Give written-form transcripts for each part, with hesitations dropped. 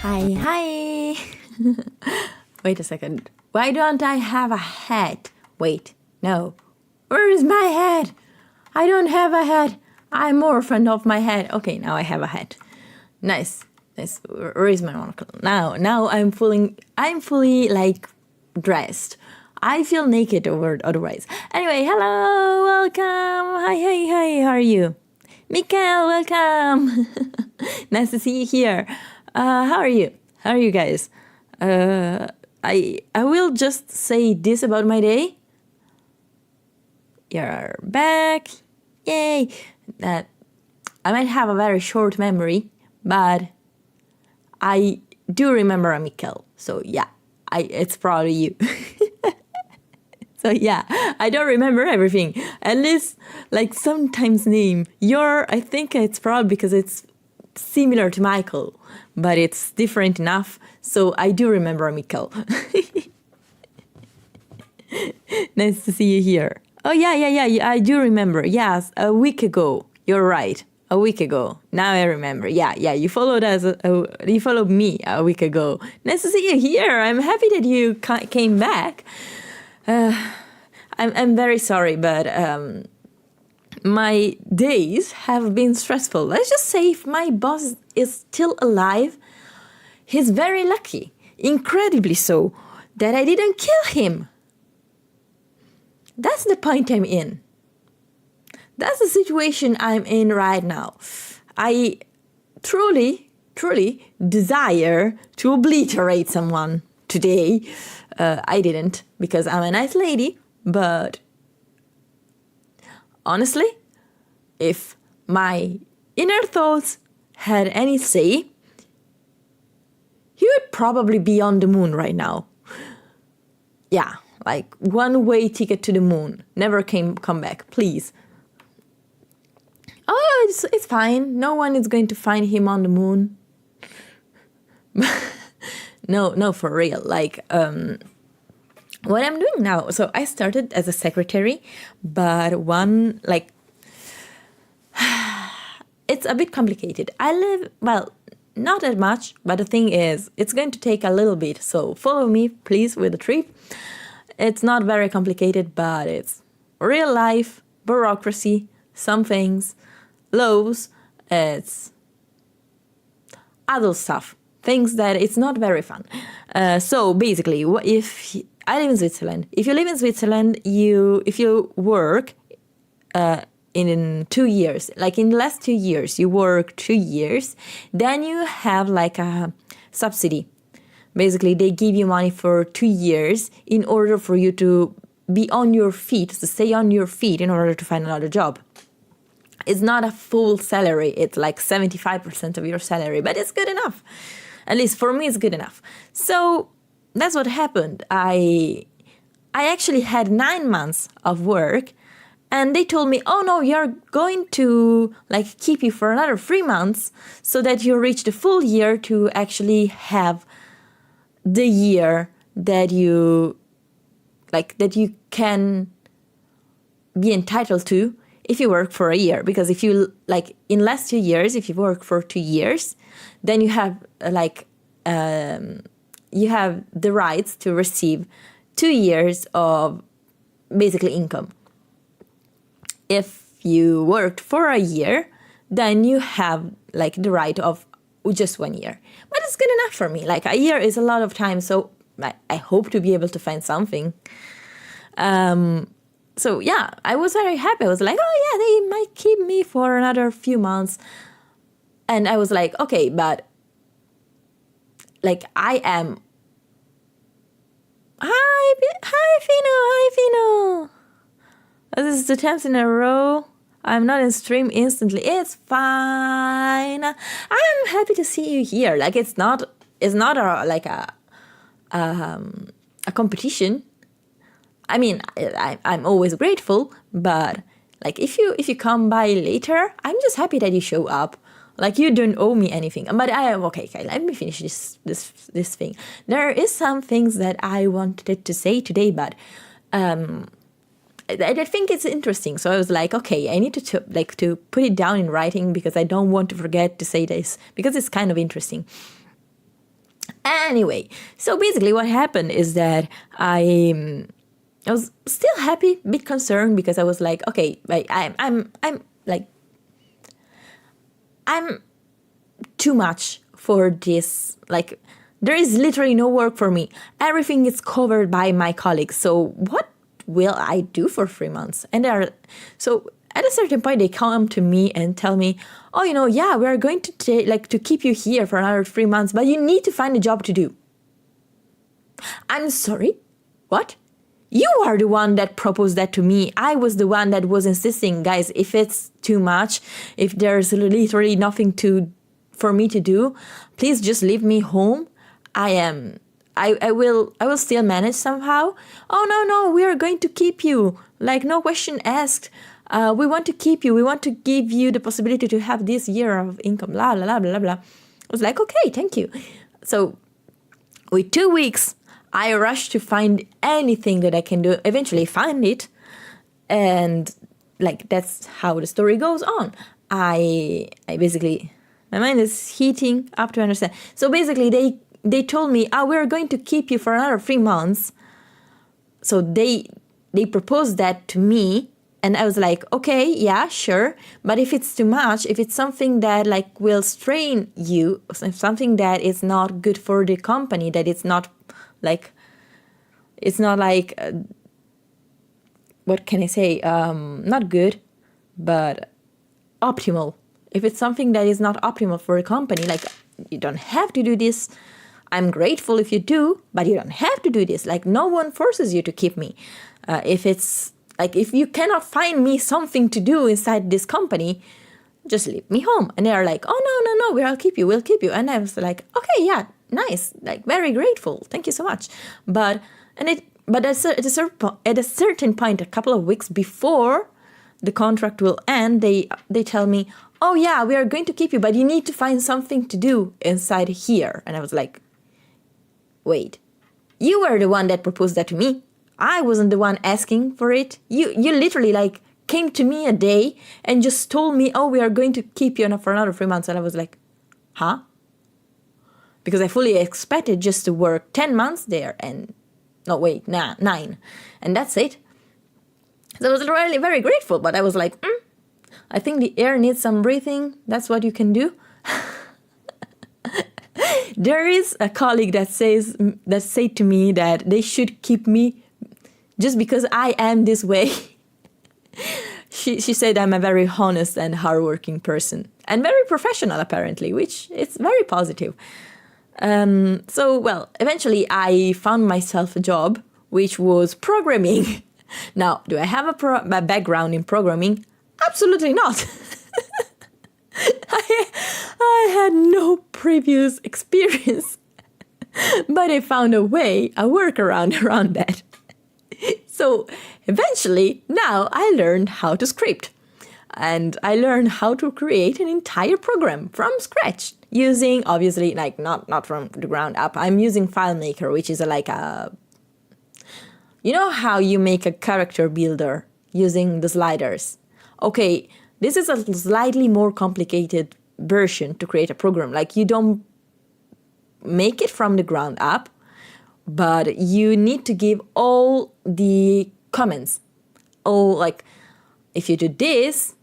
Hi. Wait a second. Why don't I have a hat? Wait, no. Where is my hat? I don't have a hat. I'm more fond of my hat. Okay, now I have a hat. Nice. Where is my monocle? Now I'm fully like dressed. I feel naked otherwise. Anyway, hello, welcome. Hi. How are you? Mikael, welcome. Nice to see you here. How are you? How are you guys? I will just say this about my day. You're back. Yay. That I might have a very short memory, but I do remember Mikael. So yeah, it's probably you. So yeah, I don't remember everything. At least like sometimes name. I think it's probably because it's similar to Michael, but it's different enough, so I do remember Mikael. Nice to see you here. Oh yeah, I do remember. Yes, a week ago. You're right, a week ago. Now I remember. Yeah, you followed us. You followed me a week ago. Nice to see you here. I'm happy that you came back. I'm very sorry, but my days have been stressful. Let's just say if my boss is still alive, he's very lucky, incredibly so, that I didn't kill him. That's the point I'm in. That's the situation I'm in right now. I truly desire to obliterate someone today. I didn't, because I'm a nice lady, but honestly, if my inner thoughts had any say, he would probably be on the moon right now. Yeah, like one-way ticket to the moon. Never come back, please. Oh, it's fine. No one is going to find him on the moon. No, for real. Like, what I'm doing now, so I started as a secretary, but it's a bit complicated. Not that much, but the thing is, it's going to take a little bit, so follow me, please, with the trip. It's not very complicated, but it's real life, bureaucracy, some things, laws, it's adult stuff, things that it's not very fun. So basically, if I live in Switzerland. If you live in Switzerland, if you work in 2 years, like in the last 2 years, you work 2 years, then you have like a subsidy. Basically, they give you money for 2 years in order for you to be on your feet, to stay on your feet in order to find another job. It's not a full salary. It's like 75% of your salary, but it's good enough. At least for me, it's good enough. So that's what happened. I actually had 9 months of work, and they told me, oh no, you're going to like keep you for another 3 months so that you reach the full year to actually have the year that you can be entitled to if you work for a year. Because if you like in last 2 years, if you work for 2 years, then you have you have the rights to receive 2 years of basically income. If you worked for a year, then you have like the right of just 1 year. But it's good enough for me. Like a year is a lot of time, so I hope to be able to find something. So yeah, I was very happy. I was like, oh yeah, they might keep me for another few months. And I was like, okay, but like I am Hi, Fino. Hi, Fino. This is 2 times in a row. I'm not in stream instantly. It's fine. I'm happy to see you here. Like it's not a competition. I mean, I'm always grateful, but like if you come by later, I'm just happy that you show up. Like you don't owe me anything. But I am okay. Let me finish this thing. There is some things that I wanted to say today, but I think it's interesting. So I was like, okay, I need to put it down in writing because I don't want to forget to say this because it's kind of interesting. Anyway, so basically what happened is that I was still happy, a bit concerned because I was like, okay, like I'm too much for this. Like there is literally no work for me. Everything is covered by my colleagues. So what will I do for 3 months? And so at a certain point they come to me and tell me, oh, yeah, we're going to keep you here for another 3 months, but you need to find a job to do. I'm sorry, what? You are the one that proposed that to me. I was the one that was insisting, guys, if it's too much, if there's literally nothing for me to do, please just leave me home. I will still manage somehow. Oh, no, we are going to keep you. Like, no question asked. We want to keep you. We want to give you the possibility to have this year of income, blah, blah, blah, blah, blah. I was like, okay, thank you. So with 2 weeks, I rushed to find anything that I can do. Eventually find it. And like, that's how the story goes on. I basically, my mind is heating up to understand. So basically they told me, we're going to keep you for another 3 months. So they proposed that to me. And I was like, okay, yeah, sure. But if it's too much, if it's something that like will strain you, something that is not good for the company, that it's not like, what can I say? Not good, but optimal. If it's something that is not optimal for a company, like you don't have to do this. I'm grateful if you do, but you don't have to do this. Like no one forces you to keep me. If it's like, if you cannot find me something to do inside this company, just leave me home. And they're like, oh, no, we'll keep you. And I was like, okay, yeah, nice. Like very grateful. Thank you so much. But at a certain point, a couple of weeks before the contract will end, they tell me, oh yeah, we are going to keep you, but you need to find something to do inside here. And I was like, wait, you were the one that proposed that to me. I wasn't the one asking for it. You literally like came to me a day and just told me, oh, we are going to keep you for another 3 months. And I was like, huh? Because I fully expected just to work 10 months there and, 9. And that's it. So I was really very grateful, but I was like, I think the air needs some breathing. That's what you can do. There is a colleague that said to me that they should keep me just because I am this way. She said I'm a very honest and hardworking person and very professional apparently, which is very positive. So, well, eventually I found myself a job, which was programming. Now, do I have a background in programming? Absolutely not. I had no previous experience, but I found a workaround around that. So eventually, now I learned how to script. And I learned how to create an entire program from scratch using, obviously, like not from the ground up. I'm using FileMaker, which is you know how you make a character builder using the sliders? Okay, this is a slightly more complicated version to create a program. Like you don't make it from the ground up, but you need to give all the comments. Oh, like if you do this,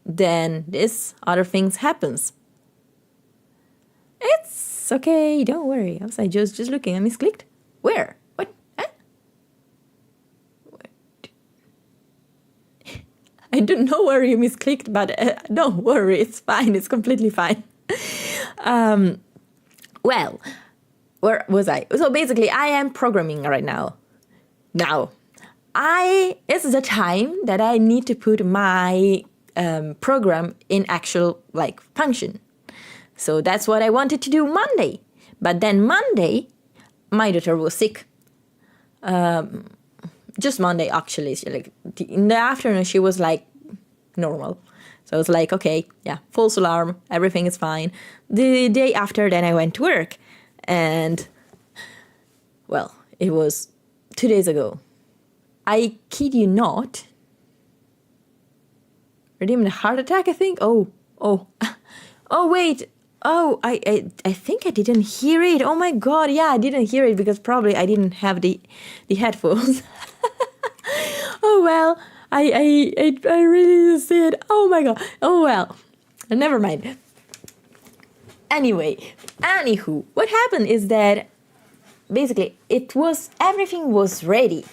then this other things happens. It's okay, don't worry. I was just looking. I misclicked. Where? What? Huh? I don't know where you misclicked, but don't worry. It's fine. It's completely fine. Well, where was I? So basically, I am programming right now. Now, it's the time that I need to put my program in actual like function. So that's what I wanted to do Monday. But then Monday, my daughter was sick. Just Monday, actually. In the afternoon, she was like normal. So I was like, okay, yeah, false alarm, everything is fine. The day after, then I went to work. And, well, it was 2 days ago. I kid you not. Redeemed a heart attack, I think. Oh, wait. Oh, I think I didn't hear it. Oh my God, yeah, I didn't hear it because probably I didn't have the headphones. Oh well, I really said, oh my God. Oh well, never mind. Anywho, what happened is that basically everything was ready.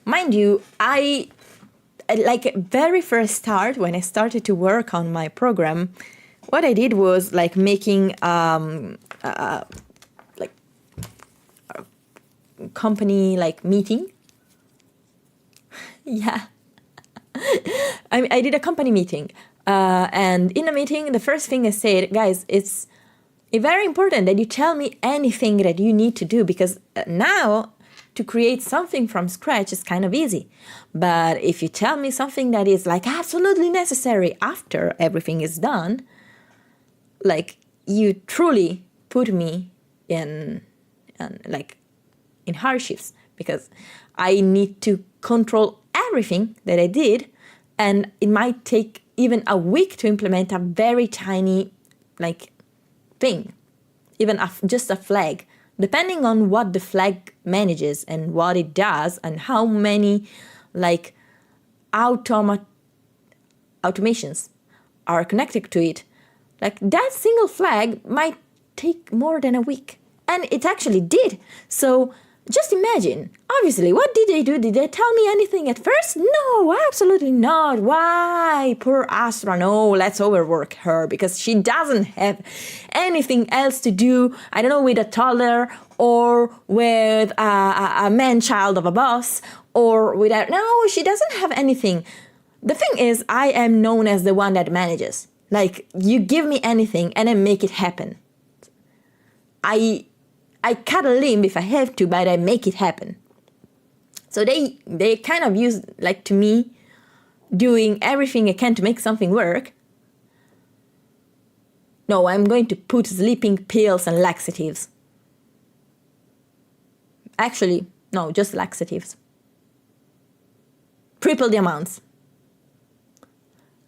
Mind you, I like very first start when I started to work on my program. What I did was like making like a company like meeting. Yeah, I did a company meeting, and in the meeting, the first thing I said, guys, it's very important that you tell me anything that you need to do, because now to create something from scratch is kind of easy. But if you tell me something that is like absolutely necessary after everything is done, like you truly put me in hardships, because I need to control everything that I did, and it might take even a week to implement a very tiny like thing, even just a flag, depending on what the flag manages and what it does and how many like automations are connected to it. Like that single flag might take more than a week. And it actually did. So just imagine, obviously, what did they do? Did they tell me anything at first? No, absolutely not. Why? Poor Astra. No, let's overwork her because she doesn't have anything else to do. I don't know, with a toddler or with a man-child of a boss or without. No, she doesn't have anything. The thing is, I am known as the one that manages. Like, you give me anything and I make it happen. I cut a limb if I have to, but I make it happen. So they kind of use, like, to me, doing everything I can to make something work. No, I'm going to put sleeping pills and laxatives. Actually, no, just laxatives. Triple the amounts.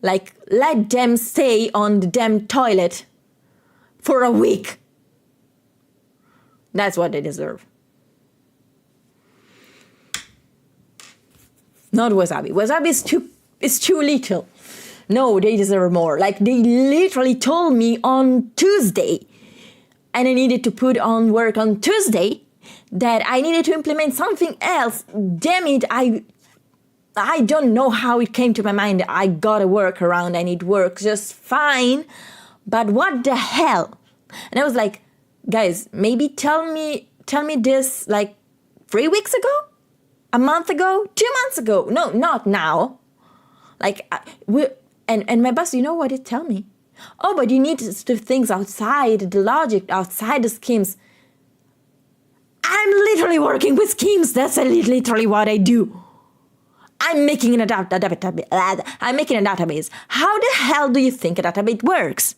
Like, let them stay on the damn toilet for a week. That's what they deserve. Not wasabi. Wasabi is too little. No, they deserve more. Like, they literally told me on Tuesday, and I needed to put on work on Tuesday, that I needed to implement something else. Damn it, I don't know how it came to my mind. I got a workaround and it works just fine. But what the hell? And I was like, guys, maybe tell me this like 3 weeks ago? A month ago? 2 months ago? No, not now. Like, and my boss, you know what it tell me? Oh, but you need to do things outside the logic, outside the schemes. I'm literally working with schemes. That's literally what I do. I'm making a database. How the hell do you think a database works?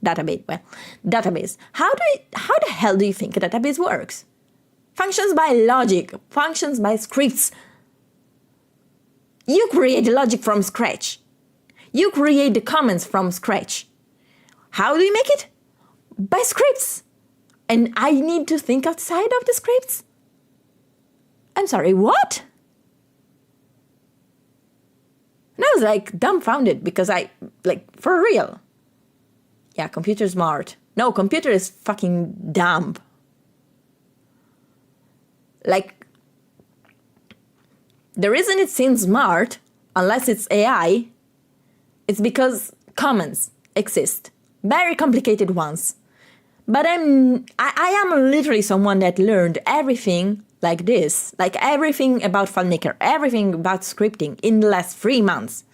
Database. How the hell do you think a database works? Functions by logic, functions by scripts. You create the logic from scratch. You create the comments from scratch. How do you make it? By scripts. And I need to think outside of the scripts? I'm sorry, what? And I was like dumbfounded because for real. Yeah, computer smart. No, computer is fucking dumb. Like, the reason it seems smart, unless it's AI, it's because comments exist. Very complicated ones. But I am literally someone that learned everything like this, like everything about filmmaker, everything about scripting in the last 3 months.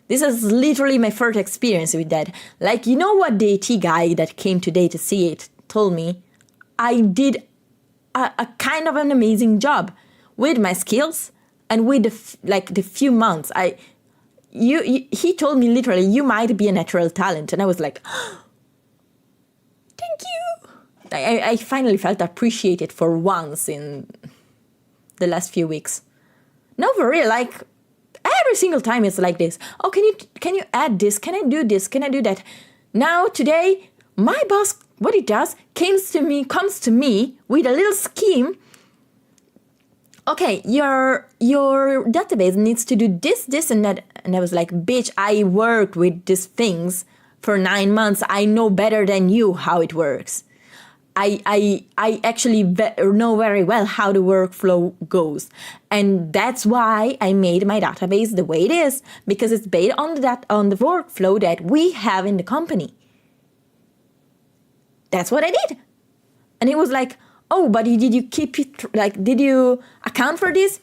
This is literally my first experience with that. Like, you know what the IT guy that came today to see it told me? I did a kind of an amazing job with my skills and with the few months. He told me literally, you might be a natural talent. And I was like, thank you. I finally felt appreciated for once in the last few weeks. No, for real, like every single time it's like this. Oh, can you add this? Can I do this? Can I do that? Now today, my boss, what he does, comes to me with a little scheme. Okay, your database needs to do this, and that. And I was like, bitch, I worked with these things for 9 months. I know better than you how it works. I actually know very well how the workflow goes. And that's why I made my database the way it is, because it's based on the workflow that we have in the company. That's what I did. And he was like, oh, but did you keep it, like, did you account for this?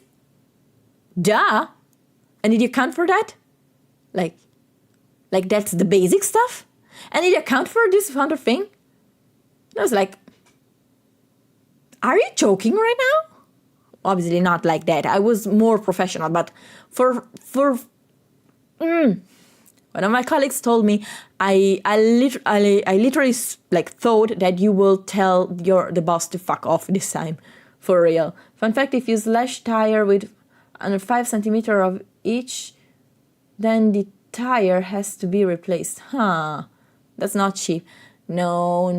Duh. And did you account for that? Like that's the basic stuff? And did you account for this other thing? And I was like, are you joking right now? Obviously not like that. I was more professional, but one of my colleagues told me, I literally like thought that you will tell the boss to fuck off this time, for real. Fun fact: if you slash tire with under 5 centimeters of each, then the tire has to be replaced. Huh? That's not cheap. No,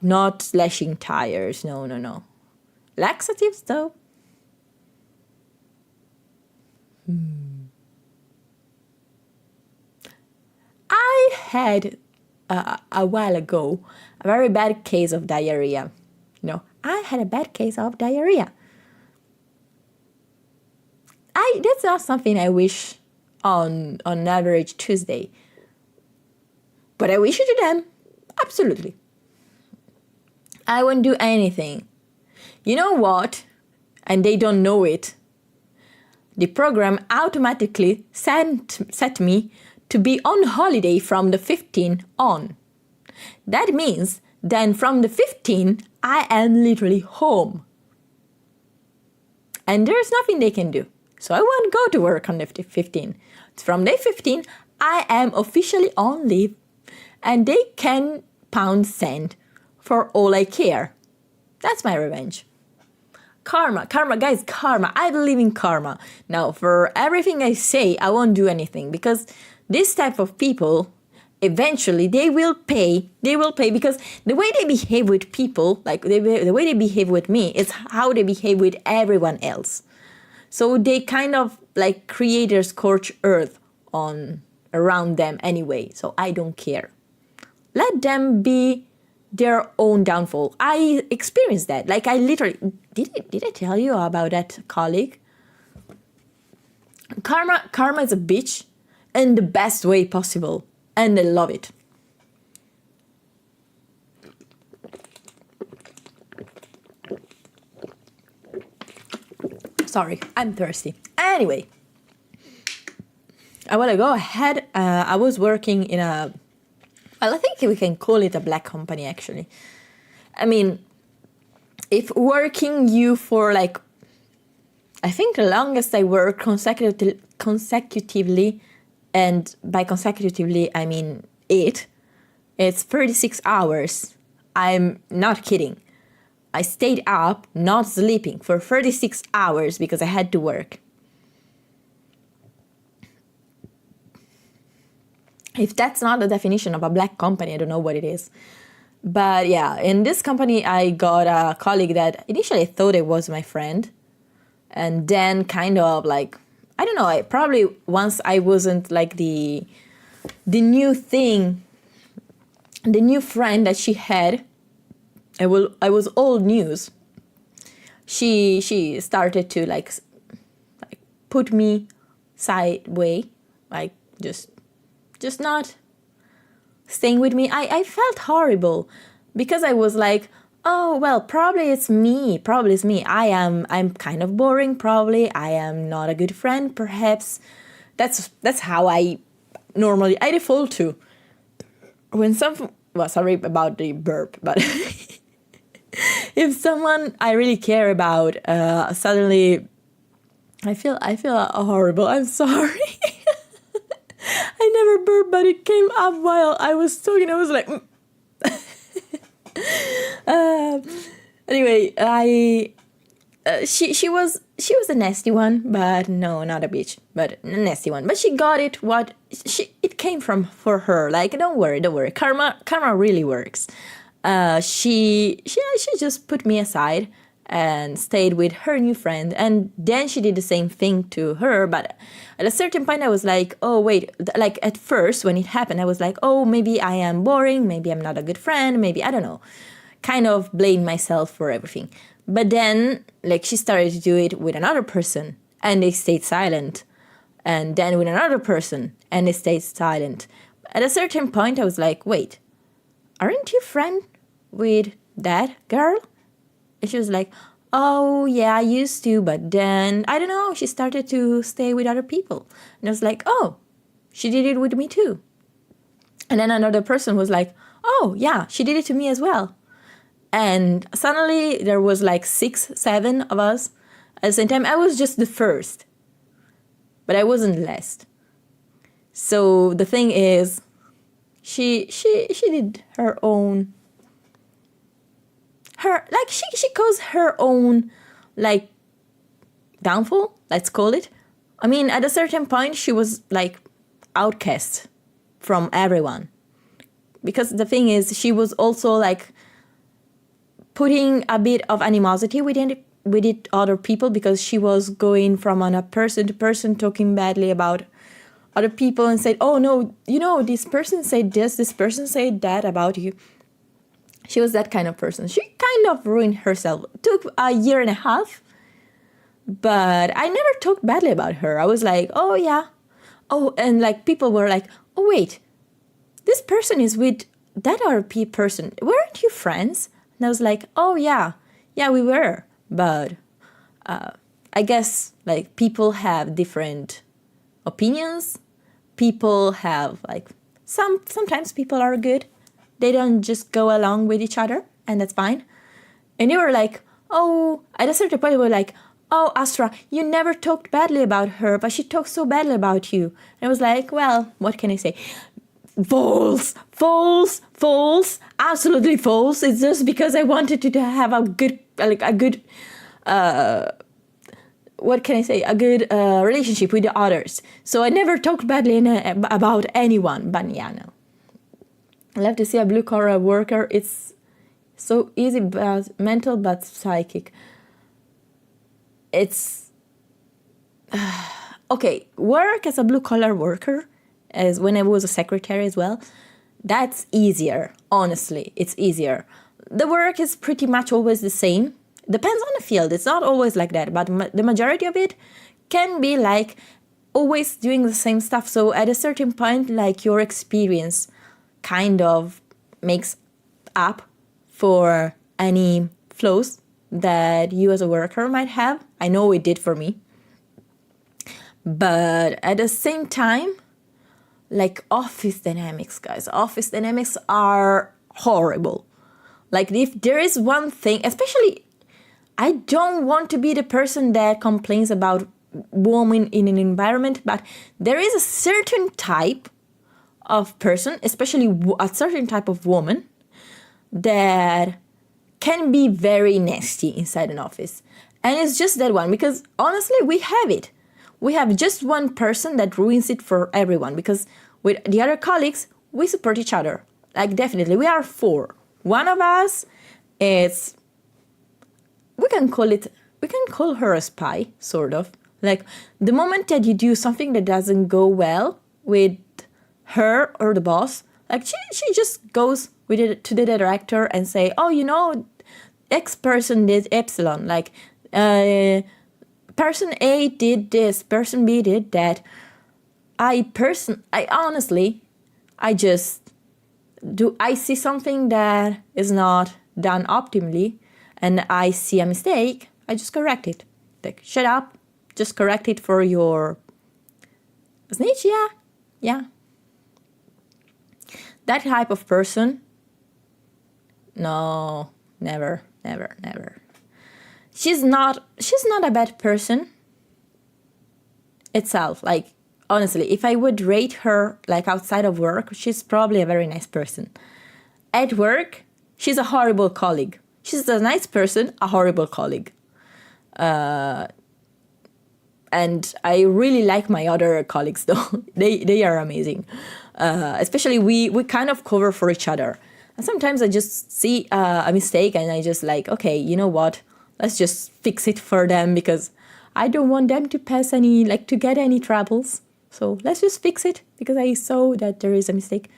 not slashing tires. No. Laxatives though. I had a while ago a very bad case of diarrhea. I had a bad case of diarrhea. That's not something I wish on average Tuesday. But I wish it to them. Absolutely. I won't do anything. You know what? And they don't know it. The program automatically set me to be on holiday from the 15th on. That means then from the 15th, I am literally home. And there's nothing they can do. So I won't go to work on the 15th. From day 15, I am officially on leave. And they can pound sand for all I care. That's my revenge. Karma, guys, karma. I believe in karma. Now, for everything I say, I won't do anything, because this type of people, eventually, they will pay. They will pay, because the way they behave with people, like the way they behave with me, is how they behave with everyone else. So they kind of like create their scorched earth around them anyway. So I don't care. Let them be their own downfall. I experienced that. Like I literally, did I tell you about that colleague? Karma is a bitch in the best way possible. And I love it. Sorry, I'm thirsty. Anyway, a while ago I was working in a, well, I think we can call it a black company actually. I mean, if working you for like, I think the longest I worked consecutively, and by consecutively I mean it's 36 hours. I'm not kidding. I stayed up, not sleeping, for 36 hours because I had to work. If that's not the definition of a black company, I don't know what it is. But yeah, in this company, I got a colleague that initially I thought it was my friend. And then kind of like, I don't know, I probably once I wasn't like the new thing, the new friend that she had, I was old news. She started to like put me sideways, like just not staying with me. I felt horrible because I was like, Oh, well, probably it's me. Probably it's me. I'm kind of boring, probably. I am not a good friend, perhaps. That's how I default to. When some well, sorry about the burp, but if someone I really care about suddenly I feel horrible. I'm sorry. I never burped, but it came up while I was talking. I was like, anyway, she was a nasty one, but no, not a bitch, but a nasty one. But she got it. It came from for her. Like, don't worry. Karma really works. She just put me aside and stayed with her new friend, and then she did the same thing to her. But at a certain point I was like, oh wait, like at first when it happened I was like, oh, maybe I am boring, maybe I'm not a good friend, maybe I don't know, kind of blame myself for everything. But then like she started to do it with another person and they stayed silent, and then with another person and they stayed silent. At a certain point I was like, wait, aren't you friend with that girl? And she was like, oh, yeah, I used to, but then, I don't know, she started to stay with other people. And I was like, oh, she did it with me too. And then another person was like, oh, yeah, she did it to me as well. And suddenly there was like 6, 7 of us. At the same time, I was just the first, but I wasn't last. So the thing is, she did her own... she caused her own like downfall, let's call it. I mean, at a certain point she was like outcast from everyone, because the thing is she was also like putting a bit of animosity with it other people, because she was going from on a person to person talking badly about other people and said, oh no, you know, this person said this person said that about you. She was that kind of person. She kind of ruined herself. It took a year and a half, but I never talked badly about her. I was like, oh yeah. Oh, and like people were like, oh wait, this person is with that RP person. Weren't you friends? And I was like, oh yeah, we were. But I guess like people have different opinions. People have like, sometimes people are good. They don't just go along with each other, and that's fine. And they were like, oh, at a certain point, they were like, oh, Astra, you never talked badly about her, but she talked so badly about you. And I was like, well, what can I say? False, absolutely false. It's just because I wanted to have a good, what can I say? A good relationship with the others. So I never talked badly about anyone, but yeah, no. I love to see a blue-collar worker. It's so easy, but mental, but psychic. It's... okay, work as a blue-collar worker, as when I was a secretary as well, that's easier, honestly. It's easier. The work is pretty much always the same. Depends on the field. It's not always like that, but the majority of it can be like always doing the same stuff. So at a certain point, like your experience kind of makes up for any flaws that you as a worker might have. I know it did for me. But at the same time, like office dynamics, guys, office dynamics are horrible. Like if there is one thing, especially, I don't want to be the person that complains about women in an environment, but there is a certain type of person, especially a certain type of woman, that can be very nasty inside an office. And it's just that one, because honestly, we have it. We have just one person that ruins it for everyone, because with the other colleagues, we support each other. Like definitely, we are 4. One of us is, we can call her a spy, sort of. Like the moment that you do something that doesn't go well with her or the boss, like she just goes with it to the director and say, oh, you know, X person did Epsilon, like person A did this, person B did that. I honestly, I see something that is not done optimally and I see a mistake, I just correct it. Like, shut up, just correct it for your snitch, yeah. That type of person, no, never. She's not a bad person itself. Like, honestly, if I would rate her like outside of work, she's probably a very nice person. At work, she's a horrible colleague. She's a nice person, a horrible colleague. And I really like my other colleagues though. They are amazing. Especially we kind of cover for each other. And sometimes I just see a mistake and I just like, okay, you know what? Let's just fix it for them because I don't want them to pass to get any troubles. So let's just fix it because I saw that there is a mistake.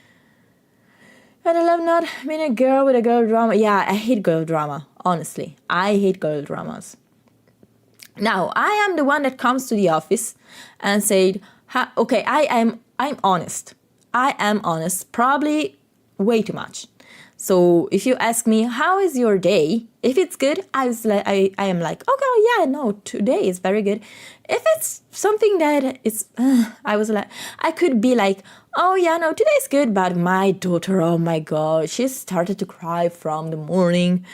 And I love not being a girl with a girl drama. Yeah, I hate girl drama, honestly. I hate girl dramas. Now, I am the one that comes to the office and said, okay, I'm honest. I am honest, probably way too much. So if you ask me, how is your day? If it's good, I am like, okay, yeah, no, today is very good. If it's something that is, I could be like, oh yeah, no, today's good, but my daughter, oh my God, she started to cry from the morning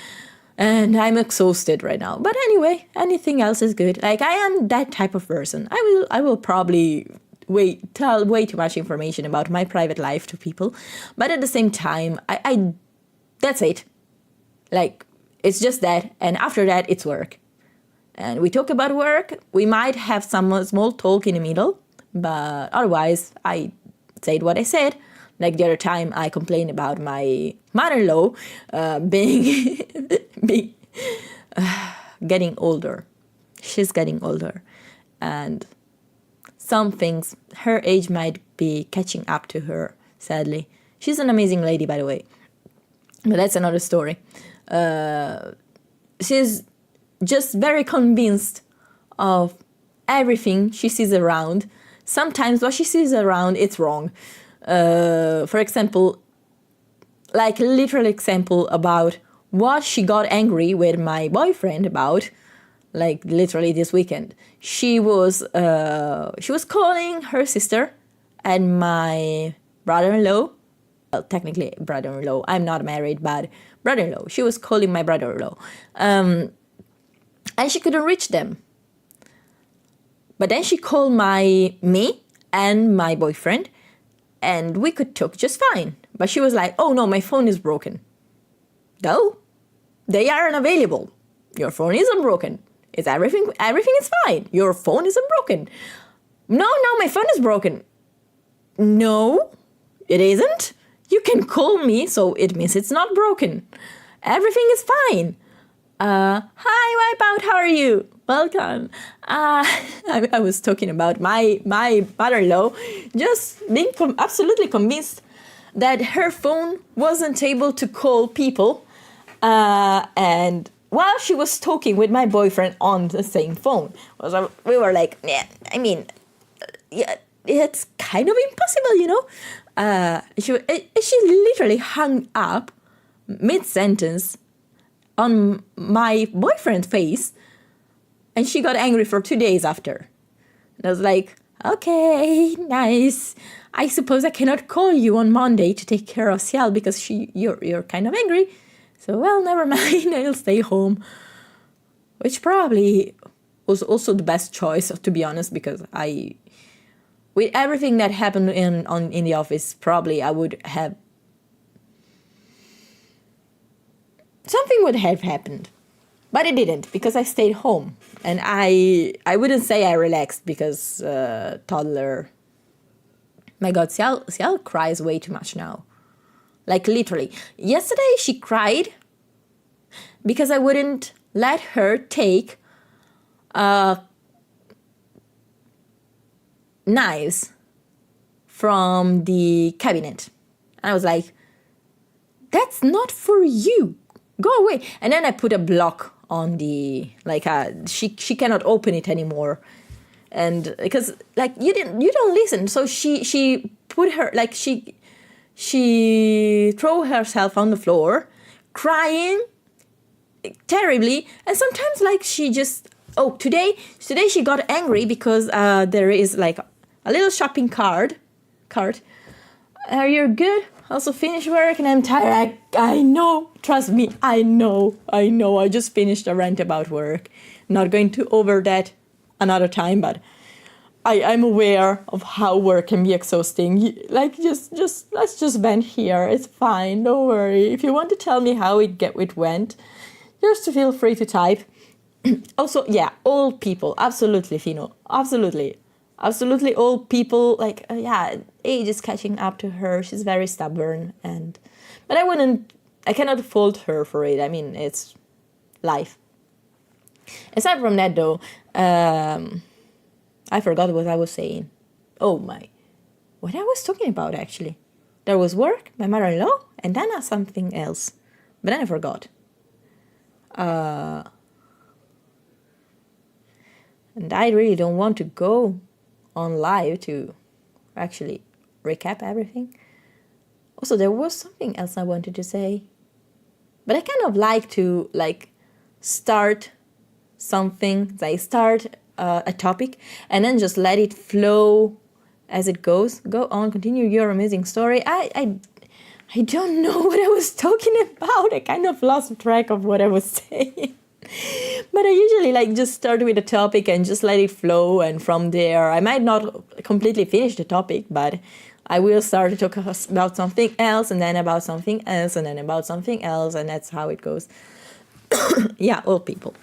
and I'm exhausted right now. But anyway, anything else is good. Like, I am that type of person. I will probably tell way too much information about my private life to people. But at the same time, I that's it. Like, it's just that. And after that, it's work. And we talk about work. We might have some small talk in the middle. But otherwise, I said what I said. Like the other time, I complained about my mother-in-law being getting older. She's getting older. And some things, her age might be catching up to her, sadly. She's an amazing lady, by the way. But that's another story. She's just very convinced of everything she sees around. Sometimes what she sees around, it's wrong. For example, like a literal example about what she got angry with my boyfriend about, like literally this weekend. She was calling her sister and my brother-in-law. Well, technically brother-in-law. I'm not married, but brother-in-law. She was calling my brother-in-law. And she couldn't reach them. But then she called me and my boyfriend, and we could talk just fine. But she was like, oh no, my phone is broken. No, they are unavailable. Your phone isn't broken. It's everything is fine. Your phone isn't broken. No, my phone is broken. No, it isn't. You can call me, so it means it's not broken. Everything is fine. Hi, Wipeout, how are you? Welcome. I was talking about my mother-in-law just being absolutely convinced that her phone wasn't able to call people. And while she was talking with my boyfriend on the same phone, we were like, yeah, I mean, yeah, it's kind of impossible, you know? She literally hung up mid-sentence on my boyfriend's face, and she got angry for 2 days after. And I was like, okay, nice. I suppose I cannot call you on Monday to take care of Ciel because you're kind of angry. So, well, never mind, I'll stay home. Which probably was also the best choice, to be honest, because with everything that happened in the office, probably I would have... Something would have happened. But it didn't, because I stayed home. And I wouldn't say I relaxed, because toddler... My God, Ciel cries way too much now. Like, literally. Yesterday, she cried because I wouldn't let her take knives from the cabinet. And I was like, that's not for you. Go away. And then I put a block on the, she cannot open it anymore. And because, you don't listen. So she put her, she threw herself on the floor, crying terribly. And sometimes like she just, today she got angry because there is like a little shopping cart. Are you good? Also finished work and I'm tired. I know, trust me, I know. I just finished a rant about work. Not going to over that another time, but I'm aware of how work can be exhausting. Like, just let's just vent here. It's fine, don't worry. If you want to tell me how it went, just feel free to type. Also, yeah, old people, absolutely, Fino, absolutely old people. Like, age is catching up to her. She's very stubborn, but I cannot fault her for it. I mean, it's life. Aside from that, though, I forgot what I was saying. What I was talking about, actually. There was work, my mother-in-law, and then something else. But then I forgot. And I really don't want to go on live to actually recap everything. Also, there was something else I wanted to say. But I kind of like to, start something. Start a topic and then just let it flow as it goes. Go on, continue your amazing story. I don't know what I was talking about. I kind of lost track of what I was saying. But I usually just start with a topic and just let it flow, and from there I might not completely finish the topic, but I will start to talk about something else, and then about something else, and then about something else, and that's how it goes. Yeah, old people.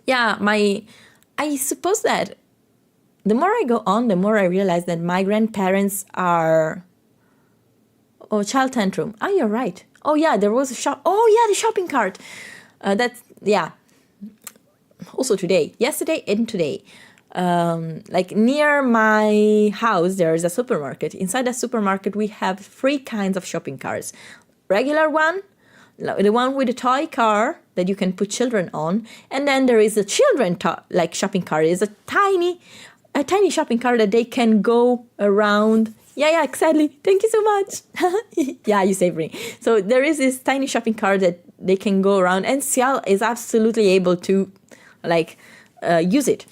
Yeah, I suppose that the more I go on, the more I realize that my grandparents are... Oh, child tantrum. Oh, you're right. Oh, yeah, there was a shop. Oh, yeah, the shopping cart. Also today, yesterday and today, near my house, there is a supermarket. Inside the supermarket, we have 3 kinds of shopping carts. Regular one, the one with a toy car that you can put children on, and then there is a children shopping cart. It's a tiny shopping cart that they can go around. Yeah, exactly. Thank you so much. Yeah, you saved me. So there is this tiny shopping cart that they can go around, and Cial is absolutely able to use it.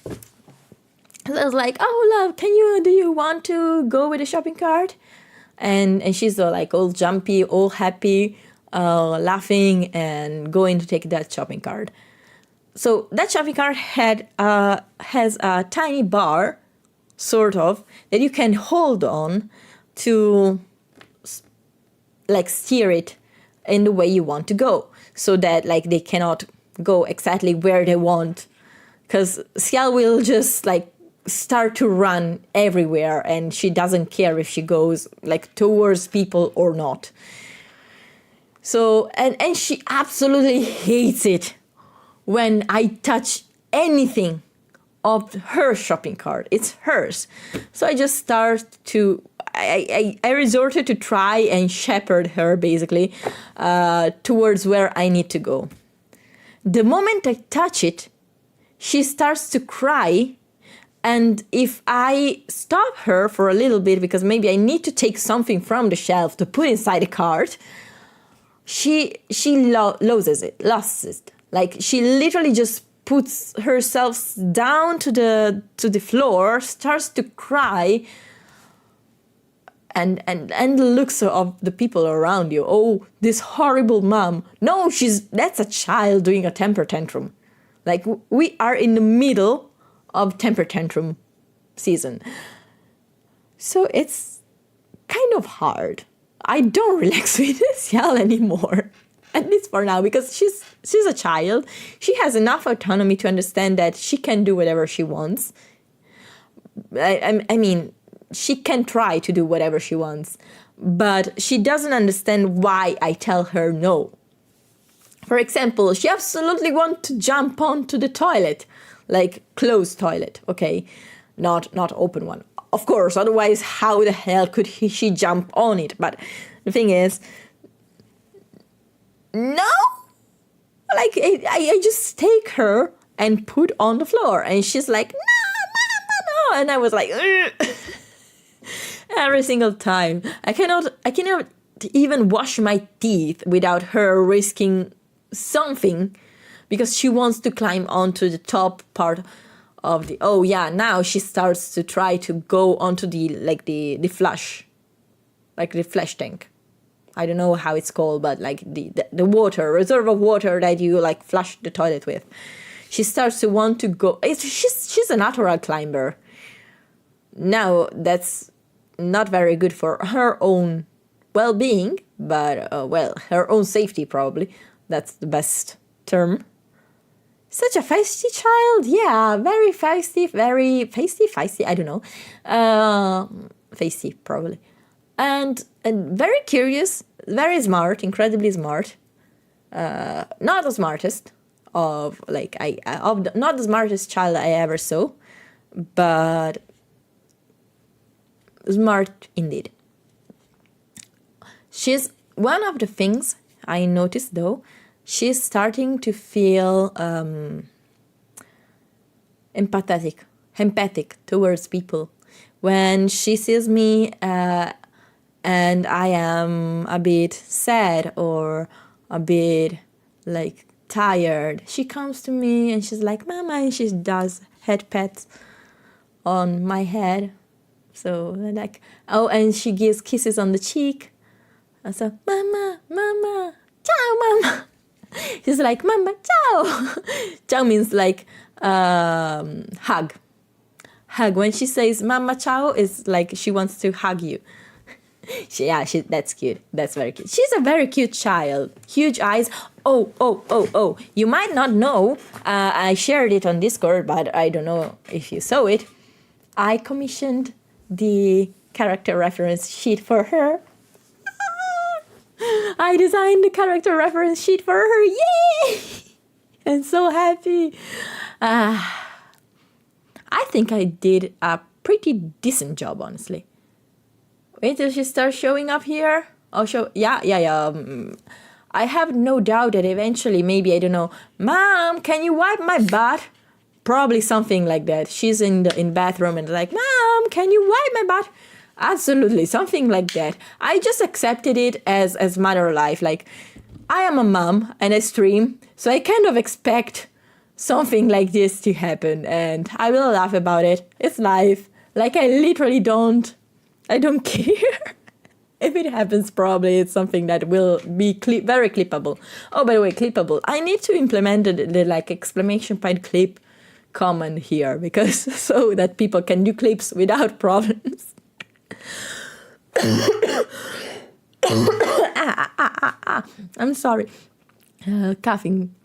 So I was like, oh, love, do you want to go with the shopping cart? And she's all jumpy, all happy, laughing and going to take that shopping cart. So that shopping cart has a tiny bar, sort of, that you can hold on to steer it in the way you want to go, so that they cannot go exactly where they want, because Cial will just start to run everywhere, and she doesn't care if she goes towards people or not. So and she absolutely hates it when I touch anything of her shopping cart. It's hers. So I just I resorted to try and shepherd her, basically, towards where I need to go. The moment I touch it, she starts to cry. And if I stop her for a little bit, because maybe I need to take something from the shelf to put inside the cart, she loses it. She literally just puts herself down to the floor, starts to cry, and the looks of the people around you. Oh, this horrible mom. No, that's a child doing a temper tantrum. We are in the middle of temper tantrum season. So it's kind of hard. I don't relax with Cial anymore. At least for now, because she's a child. She has enough autonomy to understand that she can do whatever she wants. I mean, she can try to do whatever she wants, but she doesn't understand why I tell her no. For example, she absolutely wants to jump onto the toilet, closed toilet, okay? Not open one. Of course, otherwise how the hell could she jump on it? But the thing is, no! I just take her and put on the floor, and she's like, no, and I was like, ugh. Every single time. I cannot even wash my teeth without her risking something because she wants to climb onto the top part of the... Oh yeah, now she starts to try to go onto the flush, like the flash tank. I don't know how it's called, but like the water, reserve of water that you like flush the toilet with. She starts to want to go. She's a natural climber. Now that's not very good for her own well-being, but her own safety probably. That's the best term. Such a feisty child, yeah, very feisty, I don't know. Feisty, probably. And very curious, very smart, incredibly smart. Not the smartest not the smartest child I ever saw, but smart indeed. She's one of the things I noticed though. She's starting to feel empathic towards people. When she sees me and I am a bit sad or a bit like tired, she comes to me and she's like, Mama, and she does head pats on my head. So like, oh, and she gives kisses on the cheek. And so, Mama, ciao, Mama. She's like, Mama, ciao. Ciao means like hug. When she says Mama ciao, is like she wants to hug you. That's cute. That's very cute. She's a very cute child. Huge eyes. Oh. You might not know. I shared it on Discord, but I don't know if you saw it. I commissioned the character reference sheet for her. I designed the character reference sheet for her. Yay! I'm so happy. I think I did a pretty decent job, honestly. Wait till she starts showing up here. Yeah. I have no doubt that eventually, maybe, I don't know, Mom, can you wipe my butt? Probably something like that. She's in bathroom and like, Mom, can you wipe my butt? Absolutely, something like that. I just accepted it as matter of life. Like, I am a mom and I stream, so I kind of expect something like this to happen, and I will laugh about it. It's life. Like, I literally don't care. If it happens, probably it's something that will be very clippable. Oh, by the way, clippable. I need to implement the like exclamation point clip command here, because so that people can do clips without problems. I'm sorry. Coughing.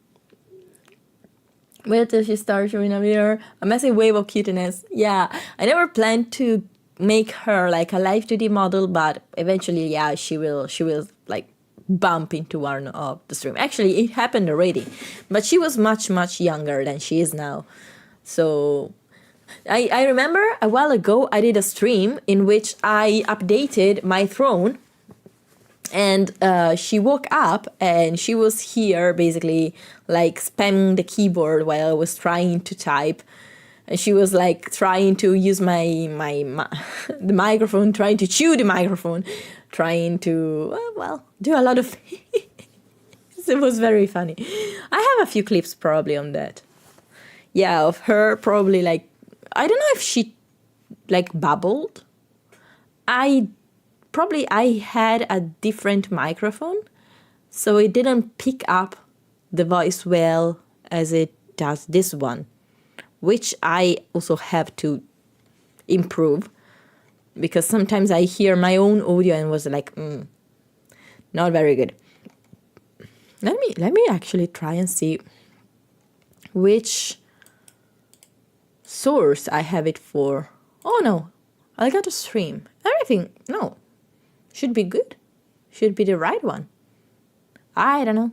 Wait till she starts showing up here. A massive wave of cuteness. Yeah, I never planned to make her like a live 2D model, but eventually, yeah, she will like bump into one of the stream. Actually, it happened already, but she was much younger than she is now. So I remember a while ago I did a stream in which I updated my throne, and she woke up and she was here basically like spamming the keyboard while I was trying to type. And she was like trying to use the microphone, trying to chew the microphone, trying to, do a lot of things. It was very funny. I have a few clips probably on that. Yeah, of her probably like, I don't know if she like babbled. I had a different microphone, so it didn't pick up the voice well as it does this one, which I also have to improve, because sometimes I hear my own audio and was like, not very good. Let me actually try and see which source I have it for. Oh no, I got a stream. Everything, no, should be good. Should be the right one. I don't know.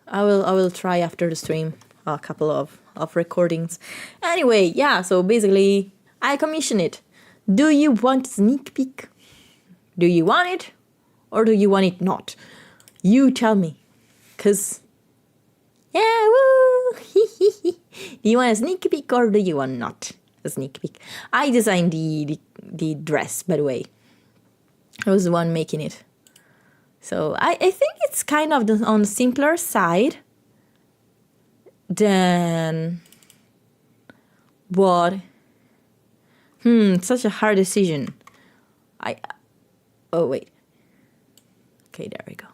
I will try after the stream a couple of recordings. Anyway, yeah, so basically I commission it. Do you want sneak peek? Do you want it or do you want it not? You tell me. Cause yeah, woo! Do you want a sneak peek or do you want not a sneak peek? I designed the dress, by the way. I was the one making it. So I think it's kind of on the simpler side than what. Such a hard decision. Oh wait. Okay, there we go.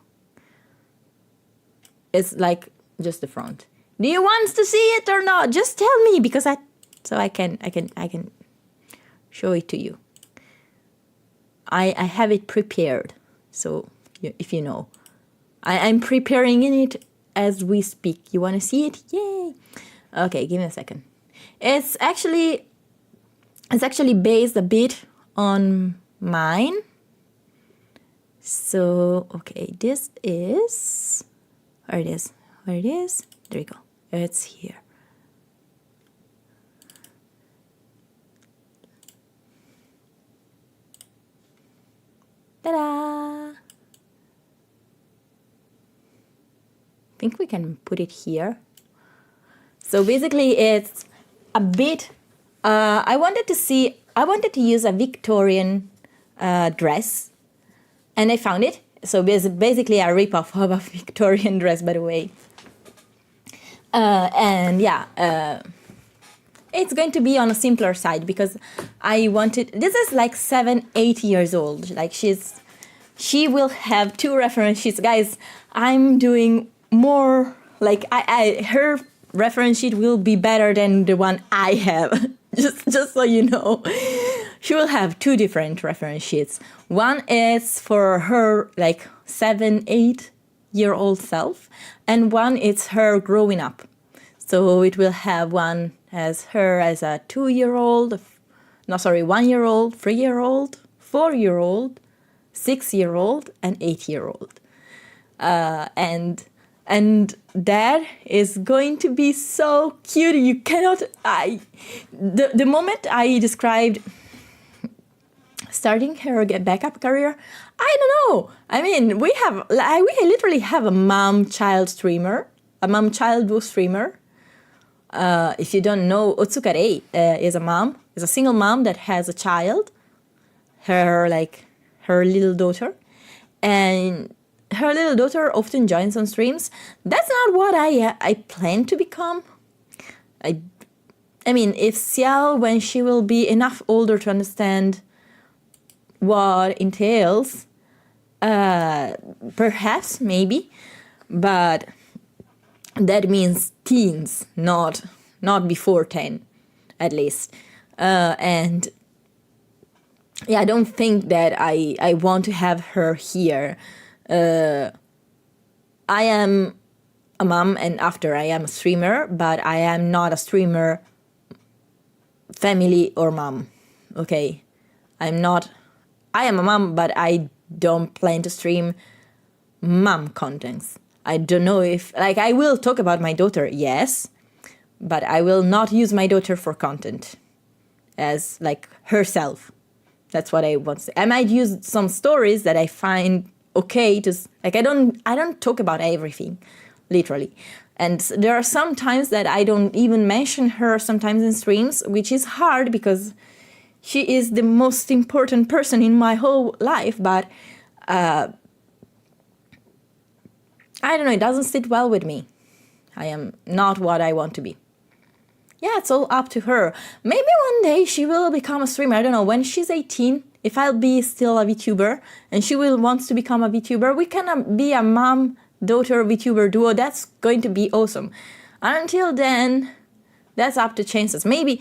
It's like just the front. Do you want to see it or not? Just tell me, because I can show it to you. I have it prepared. So if you know, I'm preparing it as we speak. You want to see it? Yay! Okay, give me a second. It's actually based a bit on mine. So okay, this is where it is. Where it is? There you go. It's here. Ta-da! I think we can put it here. So basically it's a bit, I wanted to use a Victorian dress, and I found it. So basically a rip-off of a Victorian dress, by the way. And yeah, it's going to be on a simpler side because I wanted, this is like 7-8 years old. Like she will have 2 reference sheets. Guys, I'm doing more, like her reference sheet will be better than the one I have. just so you know. She will have 2 different reference sheets. One is for her like 7-8-year-old self, and one is her growing up. So it will have one as her as a 1-year-old, 3-year-old, 4-year-old, 6-year-old, and 8-year-old. And that is going to be so cute. You cannot. The moment I described starting her backup career, I don't know. I mean, we literally have a mom-child streamer, a mom-child streamer. If you don't know, Otsukare is a single mom that has a child, her little daughter, and her little daughter often joins on streams. That's not what I plan to become. I mean, if Xiao, when she will be enough older to understand what entails, perhaps, maybe, but that means teens, not before 10, at least. And yeah, I don't think that I want to have her here. I am a mom, and after I am a streamer, but I am not a streamer family or mom. Okay, I am a mom, but I don't plan to stream mom contents. I don't know if, like, I will talk about my daughter, yes, but I will not use my daughter for content as, like, herself. That's what I want to say. I might use some stories that I find okay to, like, I don't talk about everything, literally. And there are some times that I don't even mention her sometimes in streams, which is hard because she is the most important person in my whole life, but I don't know, it doesn't sit well with me. I am not what I want to be. Yeah, it's all up to her. Maybe one day she will become a streamer. I don't know, when she's 18, if I'll be still a VTuber and she will want to become a VTuber, we can be a mom-daughter VTuber duo. That's going to be awesome. Until then, that's up to chances. Maybe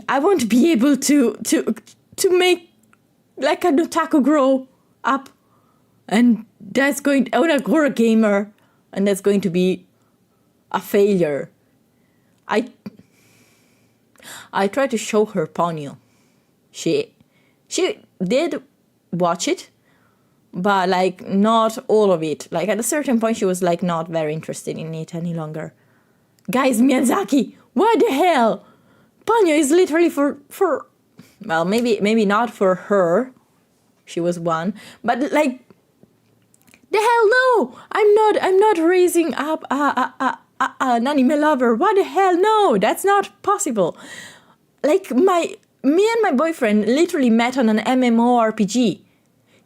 I won't be able to make like an otaku grow up, and that's going or a gamer, and that's going to be a failure. I tried to show her Ponyo. She did watch it, but like not all of it. Like at a certain point she was like not very interested in it any longer. Guys, Miyazaki, what the hell? Ponyo is literally for well, maybe not for her. She was one, but like the hell no! I'm not raising up an anime lover. What the hell? No, that's not possible. Like me and my boyfriend literally met on an MMORPG.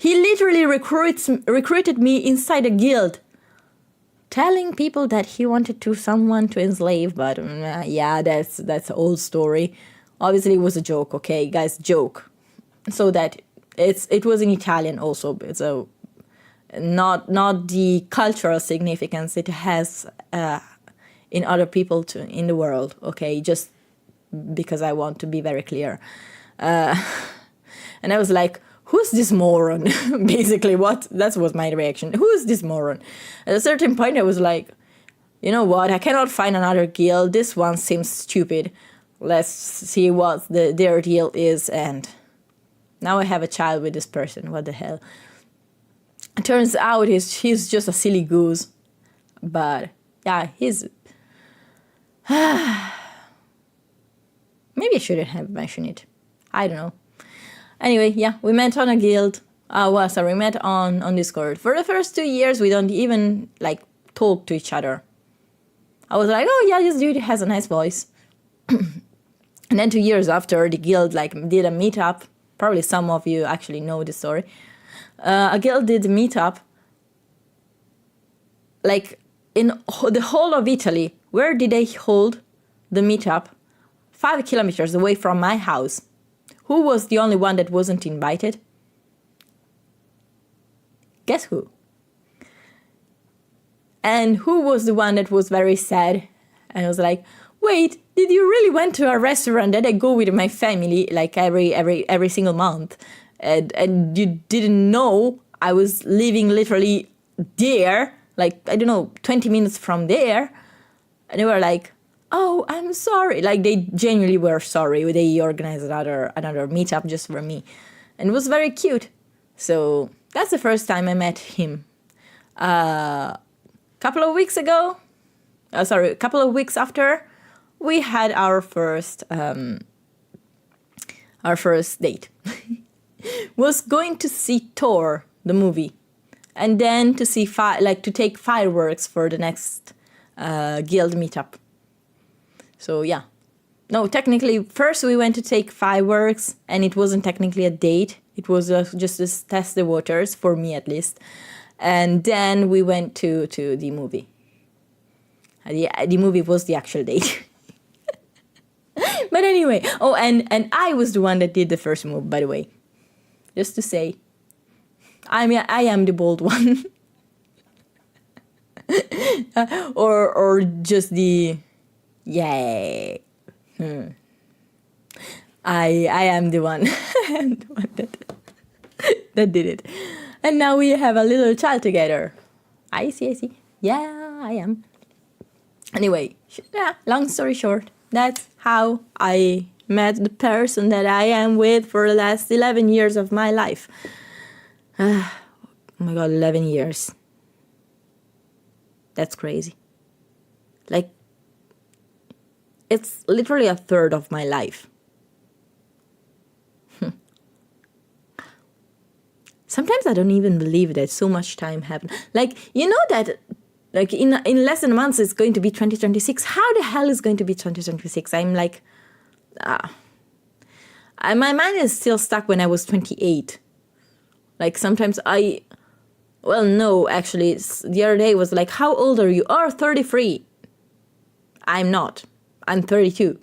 He literally recruited me inside a guild, telling people that he wanted someone to enslave. But yeah, that's an old story. Obviously, it was a joke. Okay, guys, joke. So that it was in Italian also. So not the cultural significance it has in other people in the world. Okay, just because I want to be very clear. And I was like, who's this moron? Basically, that was my reaction. Who is this moron? At a certain point, I was like, you know what? I cannot find another guild. This one seems stupid. Let's see what their deal is. And now I have a child with this person. What the hell? It turns out he's just a silly goose. But yeah, he's... Maybe I shouldn't have mentioned it. I don't know. Anyway, yeah, we met on a guild. We met on Discord. For the first 2 years, we don't even, like, talk to each other. I was like, oh, yeah, this dude has a nice voice. And then 2 years after, the guild, like, did a meetup. Probably some of you actually know the story. A guild did a meetup, like, in the whole of Italy. Where did they hold the meetup? 5 kilometers away from my house. Who was the only one that wasn't invited? Guess who? And who was the one that was very sad? And I was like, wait, did you really went to a restaurant that I go with my family like every single month? And you didn't know I was living literally there, like, I don't know, 20 minutes from there. And they were like, oh, I'm sorry. Like, they genuinely were sorry. They organized another meetup just for me. And it was very cute. So that's the first time I met him. A couple of weeks after, we had our first date. Was going to see Thor, the movie. And then to see, to take fireworks for the next guild meetup. So yeah, no, technically first we went to take fireworks and it wasn't technically a date. It was just to test the waters, for me at least. And then we went to the movie. The movie was the actual date. But anyway, oh, and I was the one that did the first move, by the way. Just to say, I am the bold one. or just the... Yay. I am the one. I am the one that did it. And now we have a little child together. I see. Yeah, I am. Anyway, yeah, long story short, that's how I met the person that I am with for the last 11 years of my life. Oh my god, 11 years. That's crazy. Like, it's literally a third of my life. Sometimes I don't even believe that so much time happened. Like, you know that, like, in less than a month it's going to be 2026. How the hell is going to be 2026? I'm like, my mind is still stuck when I was 28. Like, sometimes no, actually, the other day was like, how old are you? Oh, 33. I'm not. I'm 32.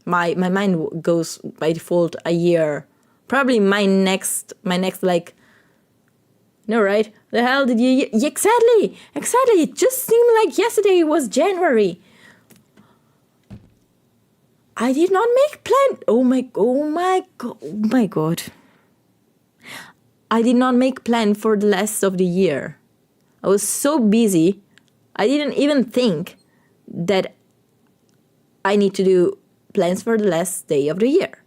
My mind goes by default a year. Probably my next like... No, right? The hell did you... Exactly! It just seemed like yesterday was January. I did not make plan... Oh my god. I did not make plan for the rest of the year. I was so busy, I didn't even think that I need to do plans for the last day of the year.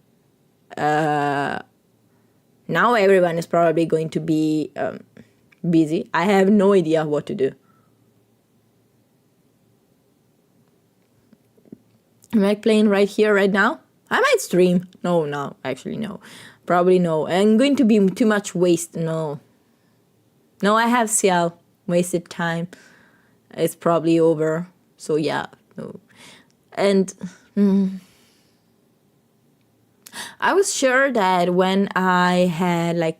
Now everyone is probably going to be busy. I have no idea what to do. Am I playing right here, right now? I might stream. No, actually no. Probably no. I'm going to be too much waste. No, I have CL. Wasted time. It's probably over. So yeah, no. And I was sure that when I had like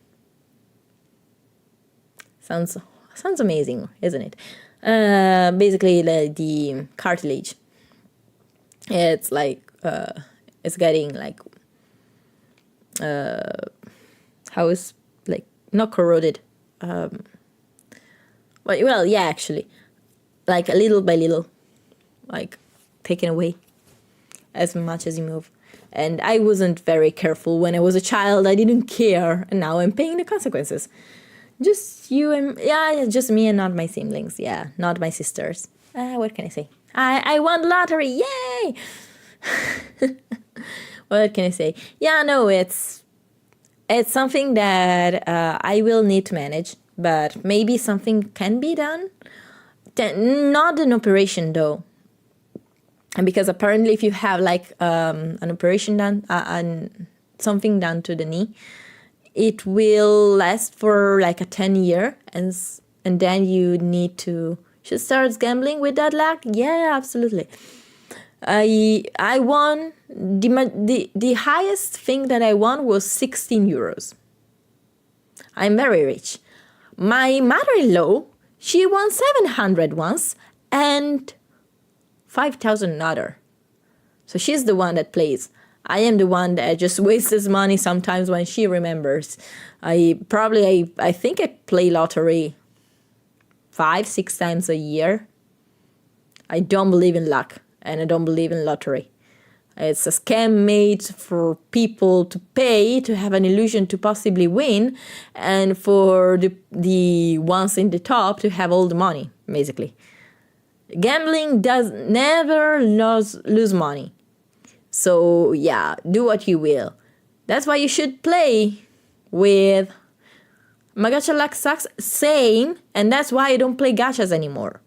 Sounds amazing, isn't it? Basically, the cartilage. It's like it's getting like how is like not corroded. Well, yeah, actually, like a little by little, like taken away as much as you move. And I wasn't very careful when I was a child. I didn't care, and now I'm paying the consequences. Just you and just me and not my siblings. Yeah, not my sisters. What can I say? I won lottery! Yay! What can I say? Yeah, no, it's something that I will need to manage, but maybe something can be done. Not an operation though, and because apparently if you have like an operation done, something done to the knee, it will last for like a 10-year, and then you need to should start gambling with that luck. Yeah, absolutely. I won the highest thing that I won was 16 euros. I'm very rich. My mother-in-law, she won 700 once and 5,000 another. So she's the one that plays. I am the one that just wastes money sometimes when she remembers. I think I play lottery 5-6 times a year. I don't believe in luck, and I don't believe in lottery. It's a scam made for people to pay to have an illusion to possibly win, and for the ones in the top to have all the money, basically. Gambling does never lose money. So yeah, do what you will. That's why you should play with my gacha luck sucks, same, and that's why I don't play gachas anymore.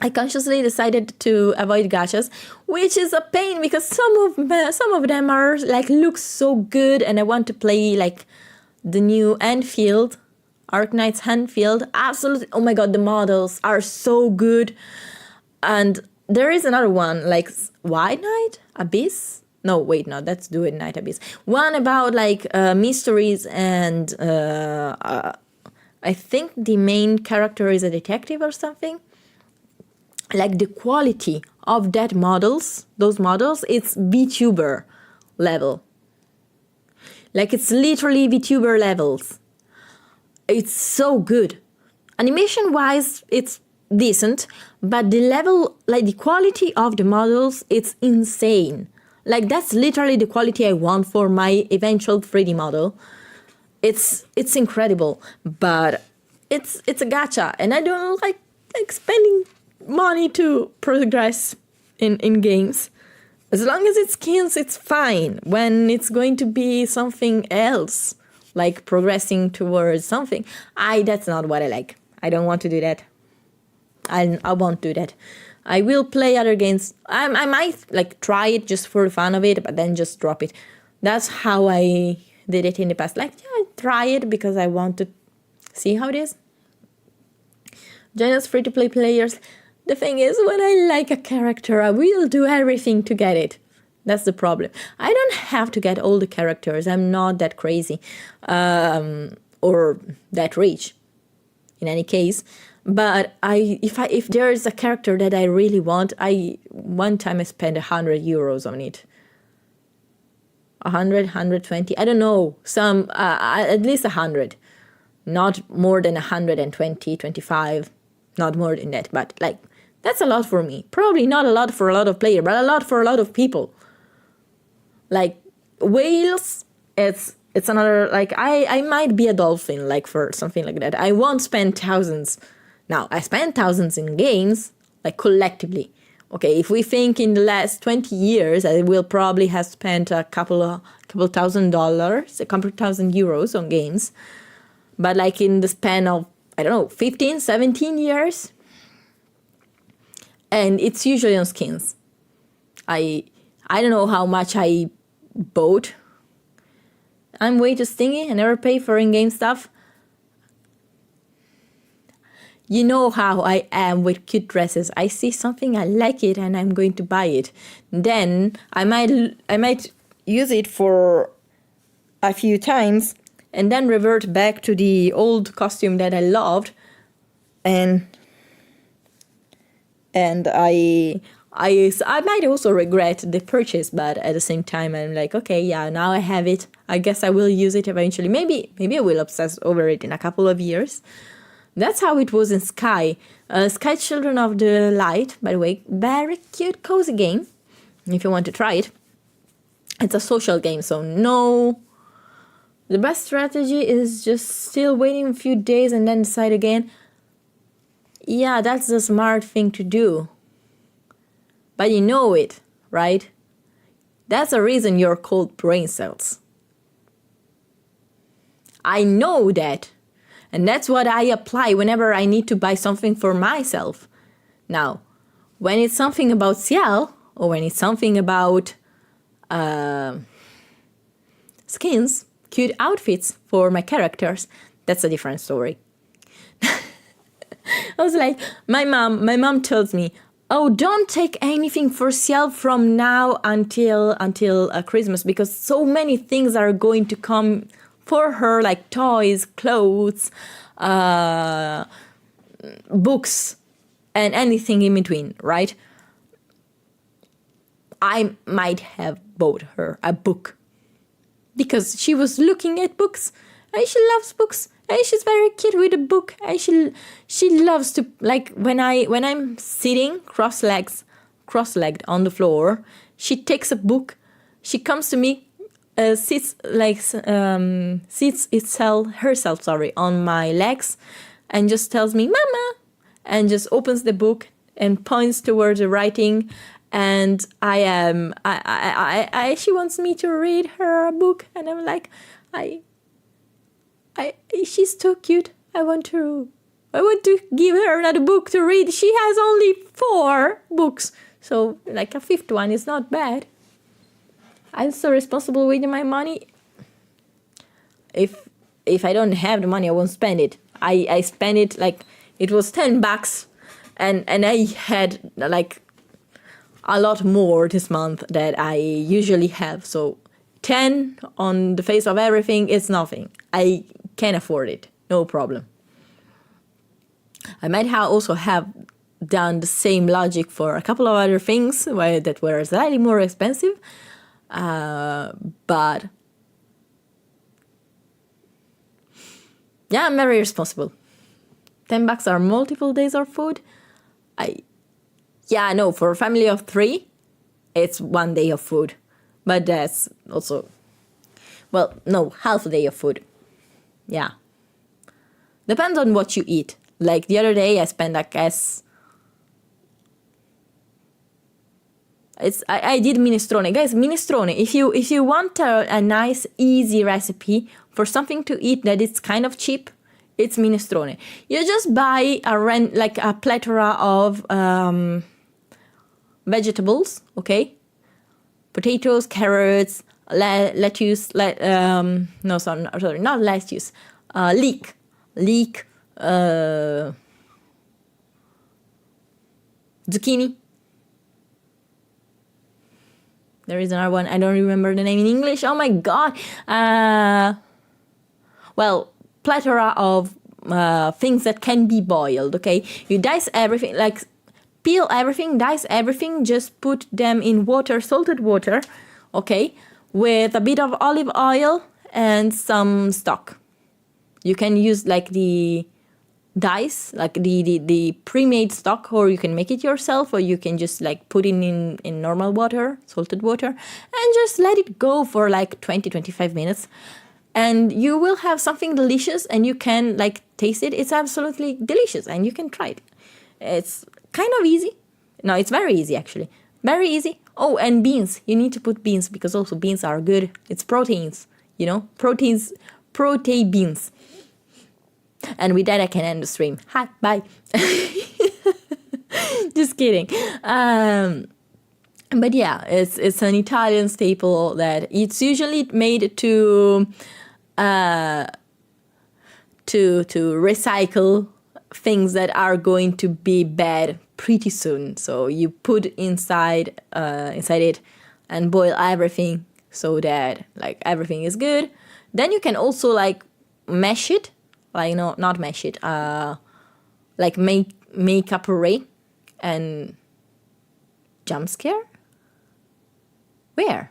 I consciously decided to avoid gachas, which is a pain because some of them are like look so good, and I want to play like the new Enfield, Arknight's Enfield. Absolutely, oh my god, the models are so good. And there is another one like White Knight Abyss. No, wait, no, that's Do It Night Abyss. One about like mysteries, and I think the main character is a detective or something. Like the quality of those models, it's Vtuber level. Like it's literally Vtuber levels. It's so good. Animation wise, it's decent, but the level, like the quality of the models, it's insane. Like that's literally the quality I want for my eventual 3D model. It's incredible, but it's a gacha, and I don't like spending money to progress in games. As long as it's skins, it's fine. When it's going to be something else, like progressing towards something, that's not what I like. I don't want to do that. I won't do that. I will play other games. I might like try it just for the fun of it, but then just drop it. That's how I did it in the past. Like, yeah, I try it because I want to see how it is. Join us free-to-play players. The thing is, when I like a character, I will do everything to get it. That's the problem. I don't have to get all the characters. I'm not that crazy or that rich, in any case. But if there is a character that I really want, one time I spent 100 euros on it. 100, 120, I don't know, some at least 100, not more than 120, 25, not more than that. But like that's a lot for me. Probably not a lot for a lot of players, but a lot for a lot of people. Like whales, it's another, like I might be a dolphin, like for something like that. I won't spend thousands. Now, I spent thousands in games, like collectively. Okay, if we think in the last 20 years, I will probably have spent a couple $1,000, a couple thousand euros on games. But like in the span of, I don't know, 15, 17 years. And it's usually on skins. I don't know how much I bought. I'm way too stingy. I never pay for in-game stuff. You know how I am with cute dresses. I see something, I like it, and I'm going to buy it. Then I might use it for a few times, and then revert back to the old costume that I loved, and I might also regret the purchase, but at the same time I'm like, okay, yeah, now I have it. I guess I will use it eventually. Maybe I will obsess over it in a couple of years. That's how it was in Sky. Sky Children of the Light, by the way, very cute, cozy game, if you want to try it. It's a social game, so no... The best strategy is just still waiting a few days and then decide again. Yeah, that's the smart thing to do. But you know it, right? That's the reason you're called brain cells. I know that. And that's what I apply whenever I need to buy something for myself. Now, when it's something about Ciel, or when it's something about skins, cute outfits for my characters, that's a different story. I was like, my mom tells me, oh, don't take anything for Ciel from now until Christmas, because so many things are going to come for her, like toys, clothes, books, and anything in between, right? I might have bought her a book because she was looking at books and she loves books and she's very cute with a book and she loves to, like, when I'm sitting cross-legged on the floor, she takes a book, she comes to me, sits herself on my legs and just tells me mama, and just opens the book and points towards the writing, and she wants me to read her a book, and I'm like, she's so cute, I want to give her another book to read. She has only 4 books, so like a 5th one is not bad. I'm so responsible with my money. If I don't have the money, I won't spend it. I spend it, like, it was $10, and I had like a lot more this month that I usually have. So 10 on the face of everything is nothing. I can afford it, no problem. I might also have done the same logic for a couple of other things that were slightly more expensive. But yeah, I'm very responsible. $10 are multiple days of food. For a family of 3, it's 1 day of food. But that's also, half a day of food. Yeah. Depends on what you eat. Like the other day I spent, I guess, I did minestrone. Guys, minestrone, if you want a nice, easy recipe for something to eat that is kind of cheap, it's minestrone. You just buy a plethora of vegetables, okay? Potatoes, carrots, lettuce, not lettuce, leek, zucchini. There is another one. I don't remember the name in English. Oh my god. Plethora of things that can be boiled, okay? You dice everything, like peel everything, dice everything, just put them in water, salted water, okay? With a bit of olive oil and some stock. You can use like the dice, like the pre-made stock, or you can make it yourself, or you can just like put it in normal water, salted water, and just let it go for like 20-25 minutes, and you will have something delicious, and you can like taste it. It's absolutely delicious, and you can try it. It's kind of easy. No, it's very easy, actually. Very easy. Oh, and beans. You need to put beans, because also beans are good. It's proteins, protein beans. And with that, I can end the stream. Hi, bye. Just kidding. But yeah, it's an Italian staple that it's usually made to recycle things that are going to be bad pretty soon. So you put inside it and boil everything so that like everything is good. Then you can also like mesh it, like no, not mesh it, like make up array and jump scare? Where?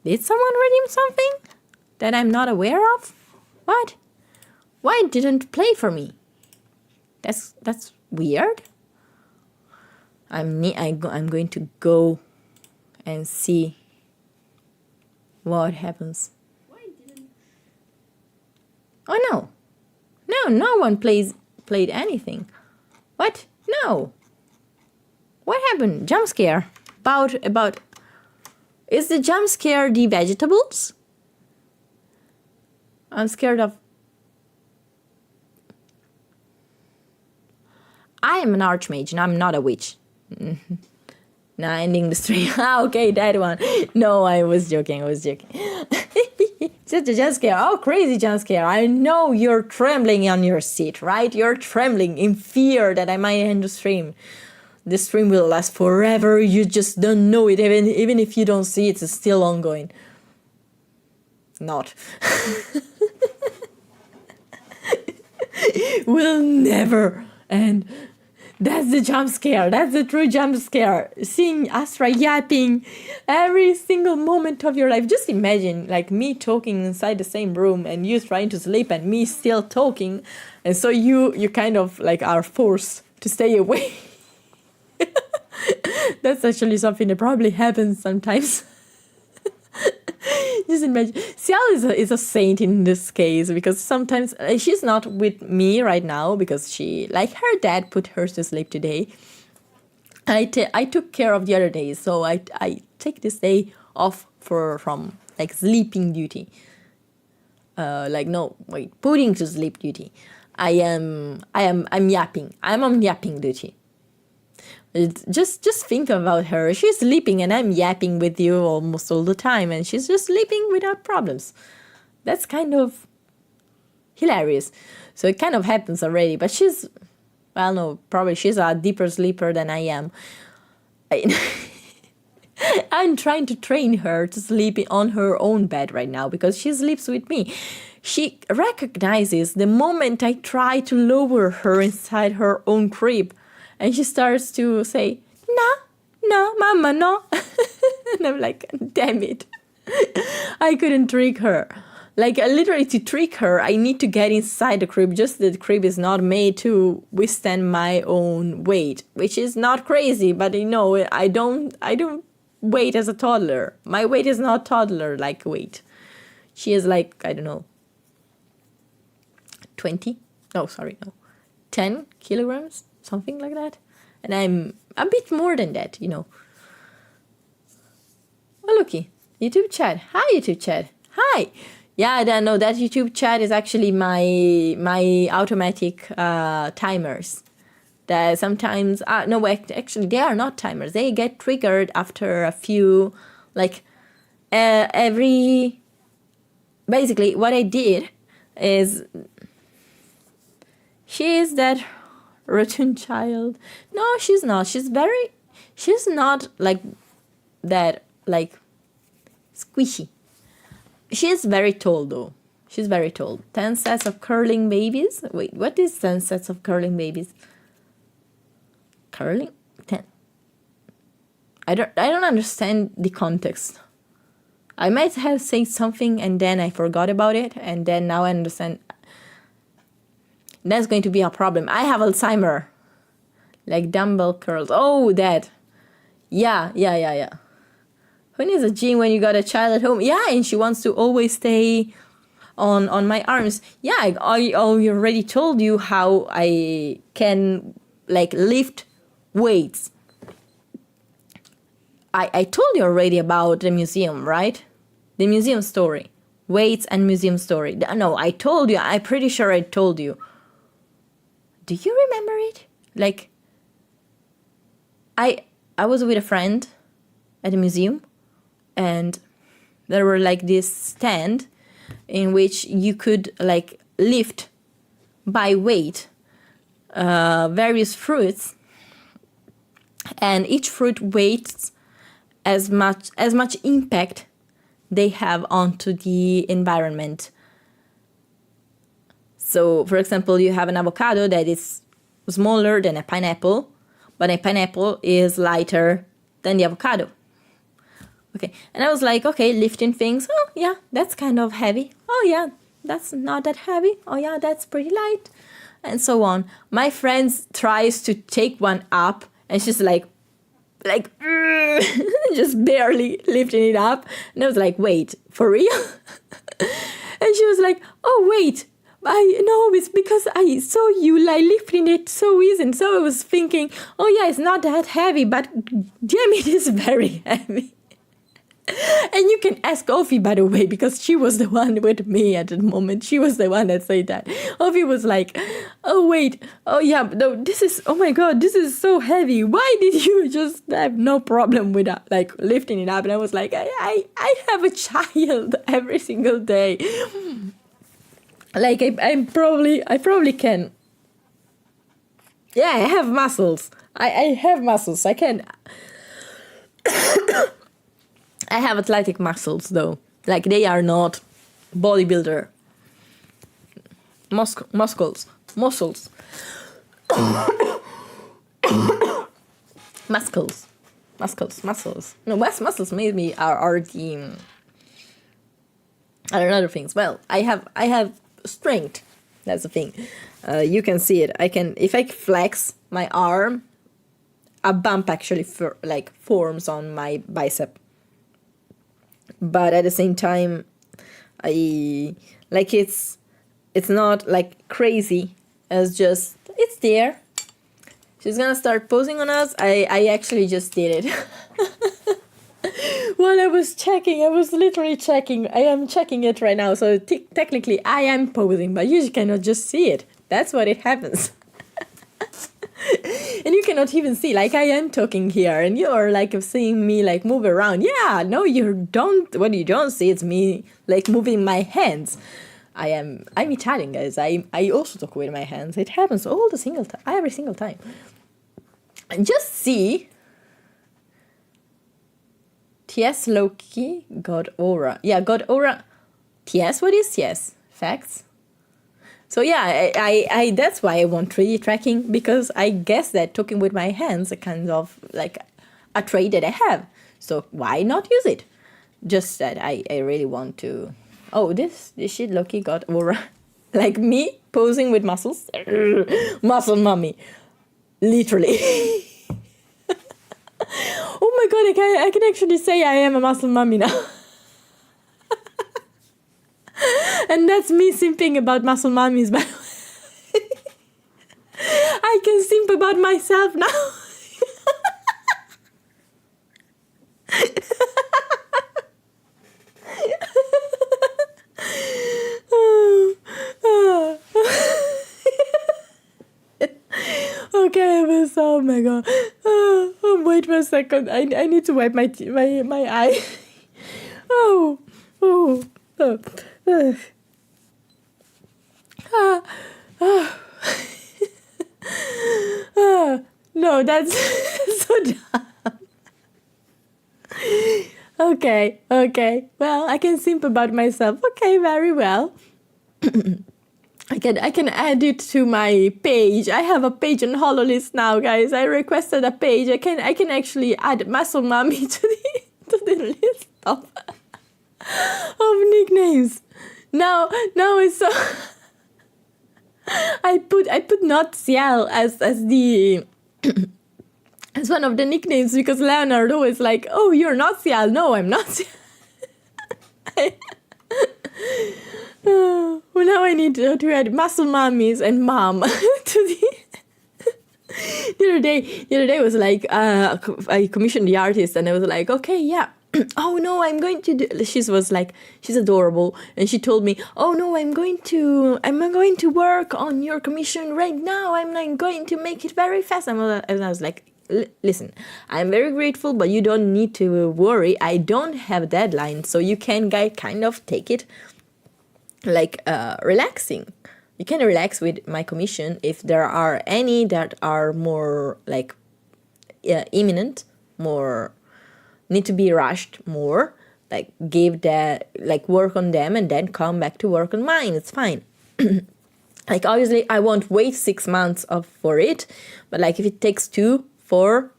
Did someone redeem something that I'm not aware of? What? Why didn't it play for me? That's weird. I'm going to go and see what happens. Oh no one played anything. What? No. What happened? Jump scare. About. Is the jump scare the vegetables? I'm scared of. I am an archmage and I'm not a witch. Now ending the stream. Okay, that one. No, I was joking. Such a jump scare. Oh, crazy jump scare. I know you're trembling on your seat, right? You're trembling in fear that I might end the stream. The stream will last forever. You just don't know it. Even if you don't see it, it's still ongoing. Not. Will never end. That's the jump scare. That's the true jump scare. Seeing Astra yapping every single moment of your life. Just imagine like me talking inside the same room and you trying to sleep and me still talking. And so you kind of like are forced to stay away. That's actually something that probably happens sometimes. Just imagine. Ciel is a saint in this case because sometimes she's not with me right now because she, like her dad, put her to sleep today. I took care of the other days, so I take this day off from like sleeping duty. Putting to sleep duty. I'm yapping. I'm on yapping duty. Just think about her. She's sleeping and I'm yapping with you almost all the time and she's just sleeping without problems. That's kind of hilarious. So it kind of happens already, but probably she's a deeper sleeper than I am. I'm trying to train her to sleep on her own bed right now because she sleeps with me. She recognizes the moment I try to lower her inside her own crib. And she starts to say, no, mama, no. And I'm like, damn it. I couldn't trick her. Like, literally to trick her, I need to get inside the crib. Just that the crib is not made to withstand my own weight, which is not crazy. But, I don't weight as a toddler. My weight is not toddler-like weight. She is like, I don't know, 10 kilograms. Something like that. And I'm a bit more than that, Oh, looky. YouTube chat. Hi, YouTube chat. Hi. Yeah, I don't know. That YouTube chat is actually my automatic timers. That sometimes... actually, they are not timers. They get triggered after a few... every... Basically, what I did is... She is that... Rotund child. No, she's not. She's not like that, like squishy. She is very tall though. She's very tall. 10 sets of curling babies. Wait, what is 10 sets of curling babies? Curling? 10. I don't understand the context. I might have said something and then I forgot about it and then now I understand. That's going to be a problem. I have Alzheimer. Like dumbbell curls. Oh, that. Yeah. Who needs a gym when you got a child at home? Yeah, and she wants to always stay on my arms. Yeah, I already told you how I can like lift weights. I told you already about the museum, right? The museum story. Weights and museum story. No, I told you. I'm pretty sure I told you. Do you remember it? Like, I was with a friend at a museum, and there were like this stand in which you could like lift by weight various fruits, and each fruit weighs as much impact they have onto the environment. So, for example, you have an avocado that is smaller than a pineapple, but a pineapple is lighter than the avocado. Okay, and I was like, okay, lifting things. Oh, yeah, that's kind of heavy. Oh, yeah, that's not that heavy. Oh, yeah, that's pretty light. And so on. My friend tries to take one up, and she's like, just barely lifting it up. And I was like, wait, for real? And she was like, oh, wait, I know it's because I saw you like lifting it so easy. And so I was thinking, oh yeah, it's not that heavy, but damn, it is very heavy. And you can ask Ofi, by the way, because she was the one with me at the moment. She was the one that said that. Ofi was like, oh, wait. Oh, yeah. No, this is, oh, my God, this is so heavy. Why did you just have no problem with like lifting it up? And I was like, I have a child every single day. Like, I probably can. Yeah, I have muscles. I have muscles. I can. I have athletic muscles, though. Like, they are not bodybuilder. Muscles. Muscles. Muscles. No, muscles maybe are the... are other things. Well, I have strength. That's the thing. You can see it. I can... if I flex my arm, a bump actually forms on my bicep. But at the same time, it's not like crazy. It's just, it's there. She's gonna start posing on us. I actually just did it. While I was literally checking. I am checking it right now. So technically I am posing, but you cannot just see it. That's what it happens. And you cannot even see, like, I am talking here and you're like seeing me like move around. Yeah, no, you don't. What you don't see is me like moving my hands. I'm Italian, guys. I also talk with my hands. It happens every single time. And just see. TS Loki, God Aura. Yeah, God Aura. TS, what is TS? Facts? So yeah, I that's why I want 3D tracking, because I guess that talking with my hands is kind of like a trait that I have. So why not use it? Just that I really want to... Oh, this shit Loki got aura. Like me posing with muscles. Muscle mommy. Literally. Oh my God, I can actually say I am a muscle mommy now. And that's me simping about muscle mummies, by the way. I can simp about myself now. Okay, oh my God. Wait for a second. I need to wipe my eye. Oh. No, that's so dumb. Okay. Well, I can simp about myself. Okay, very well. I can add it to my page. I have a page on HoloList now, guys. I requested a page. I can actually add Muscle Mommy to the list of nicknames. Now it's so... I put not Ciel as the as one of the nicknames, because Leonardo is like, oh, you're not Ciel. No, I'm not Ciel. Well, now I need to add Muscle Mummies and Mom to the other day was like, I commissioned the artist and I was like, okay, yeah. Oh no, I'm going to do... She was like, she's adorable, and she told me, oh no, I'm going to work on your commission right now. I'm like going to make it very fast. And I was like, listen, I'm very grateful, but you don't need to worry. I don't have a deadline, so you can kind of take it like relaxing. You can relax with my commission if there are any that are more like imminent, more need to be rushed more, like give that, like work on them and then come back to work on mine. It's fine. Like, obviously, I won't wait 6 months for it, but like if it takes 2-4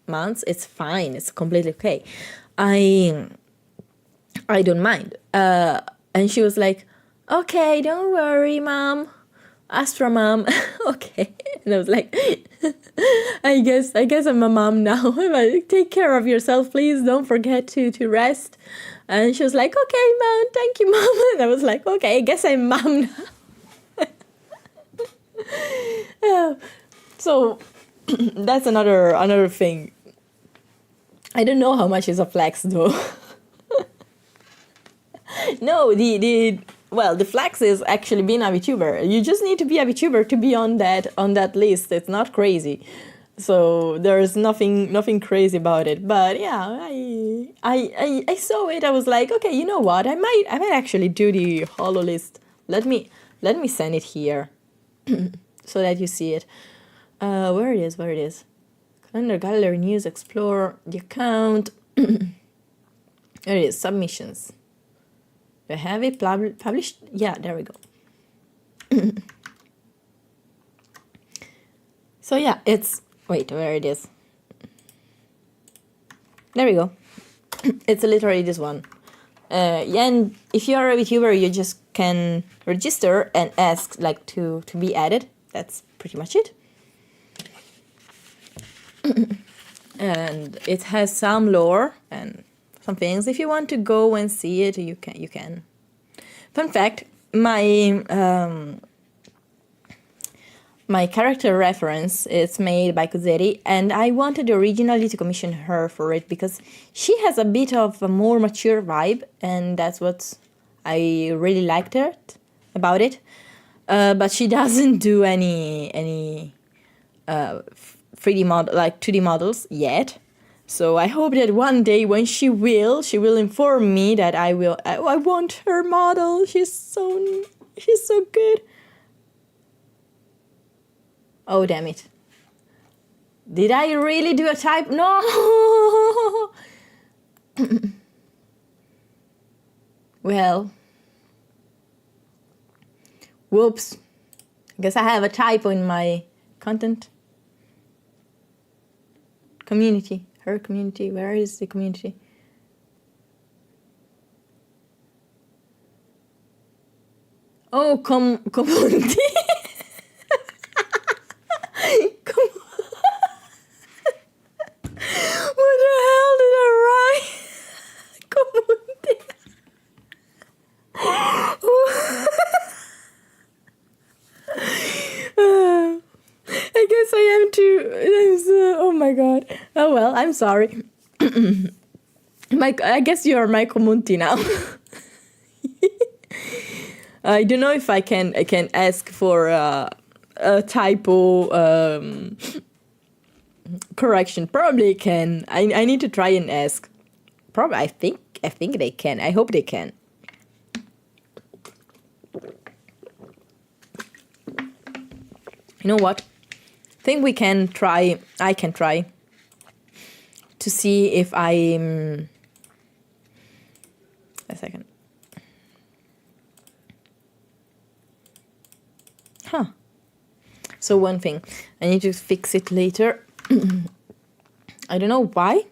months, it's fine. It's completely okay. I don't mind. And she was like, okay, don't worry, mom. Astra mom. Okay. And I was like, I guess I'm a mom now. Like, take care of yourself, please. Don't forget to rest. And she was like, okay, mom, thank you, mom. And I was like, okay, I guess I'm mom now. Yeah. So that's another thing. I don't know how much is a flex though. No, the flex is actually being a Vtuber. You just need to be a Vtuber to be on that list. It's not crazy. So there's nothing crazy about it. But yeah, I saw it. I was like, okay, you know what? I might actually do the holo list. Let me send it here. So that you see it. Where it is. Calendar, gallery, news, explore, the account. There it is, submissions. Do I have it published? Yeah, there we go. So yeah, where it is. There we go. It's literally this one. Yeah, and if you are a VTuber, you just can register and ask like to be added. That's pretty much it. And it has some lore and some things. If you want to go and see it, you can. Fun fact: my character reference is made by Kuzeri, and I wanted originally to commission her for it because she has a bit of a more mature vibe, and that's what I really liked about it. But she doesn't do any 3D model, like 2D models yet. So I hope that one day when she will inform me that I want her model. She's so good. Oh, damn it. Did I really do a type? No! Well. Whoops. I guess I have a typo in my content. Community. Her community. Where is the community? Oh, community. What the hell did I write? Community. I guess I am too. Oh my god. Oh well, I'm sorry. I guess you are my community now. I don't know if I can ask for a typo correction. Probably can. I need to try and ask. Probably I think they can. I hope they can. You know what? I think we can try. I can try to see if I'm. A second. Huh. So one thing, I need to fix it later. I don't know why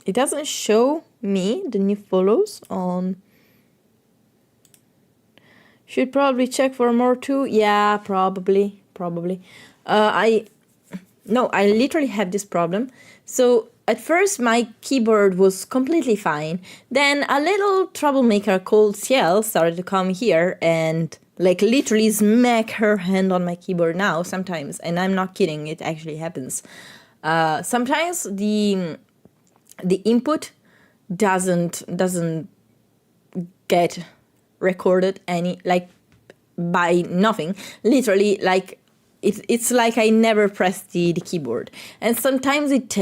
it doesn't show me the new follows on. Should probably check for more too. Yeah, probably. I literally have this problem. So at first my keyboard was completely fine. Then a little troublemaker called Ciel started to come here and like literally smack her hand on my keyboard now sometimes. And I'm not kidding, it actually happens. Sometimes the input doesn't get recorded by nothing. Literally, like it's like I never pressed the keyboard. And sometimes it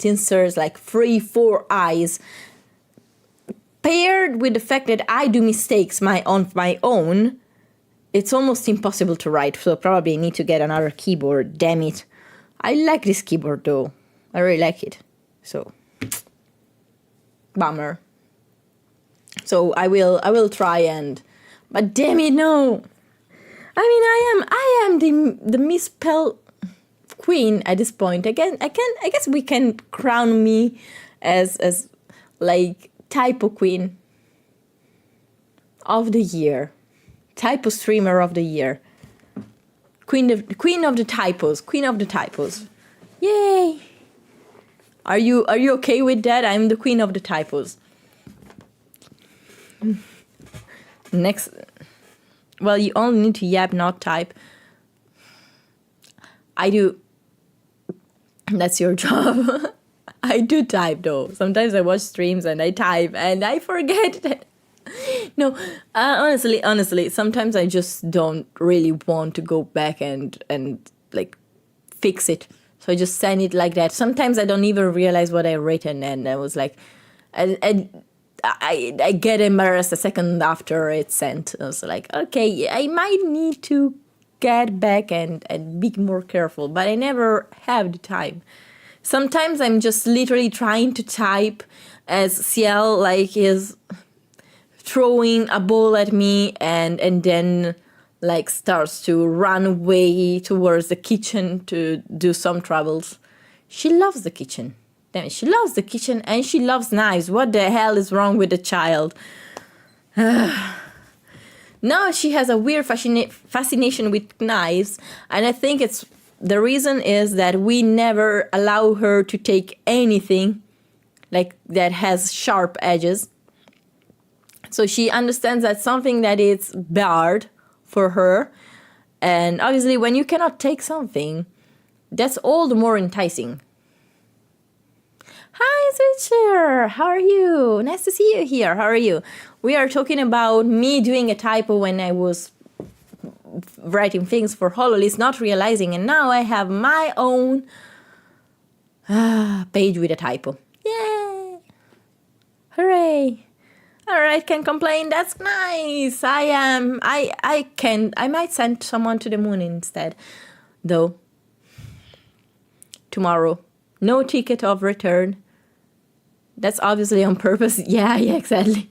inserts like 3-4 eyes. Paired with the fact that I do mistakes on my own, it's almost impossible to write. So probably need to get another keyboard. Damn it. I like this keyboard though. I really like it. So bummer. So I will try but damn it, no. I mean, I am the misspell queen at this point. Again, I guess we can crown me as like typo queen of the year, typo streamer of the year, queen of the typos. Yay! Are you okay with that? I'm the queen of the typos. Next, well, you only need to yap, not type. I do. That's your job. I do type though. Sometimes I watch streams and I type and I forget that. No, honestly, sometimes I just don't really want to go back and like fix it. So I just send it like that. Sometimes I don't even realize what I've written, and I was like, I get embarrassed a second after it's sent. I was like, okay, I might need to get back and be more careful, but I never have the time. Sometimes I'm just literally trying to type as Ciel like is throwing a ball at me and then like starts to run away towards the kitchen to do some troubles. She loves the kitchen. Damn it, she loves the kitchen and she loves knives. What the hell is wrong with the child? Now she has a weird fascination with knives, and I think the reason is that we never allow her to take anything like that has sharp edges. So she understands that something that is barred for her, and obviously when you cannot take something, that's all the more enticing. Hi, Switcher! How are you? Nice to see you here. How are you? We are talking about me doing a typo when I was writing things for HoloList, not realizing, and now I have my own page with a typo. Yay! Hooray! Alright, can't complain. That's nice. I might send someone to the moon instead, though. Tomorrow. No ticket of return. That's obviously on purpose. Yeah, exactly.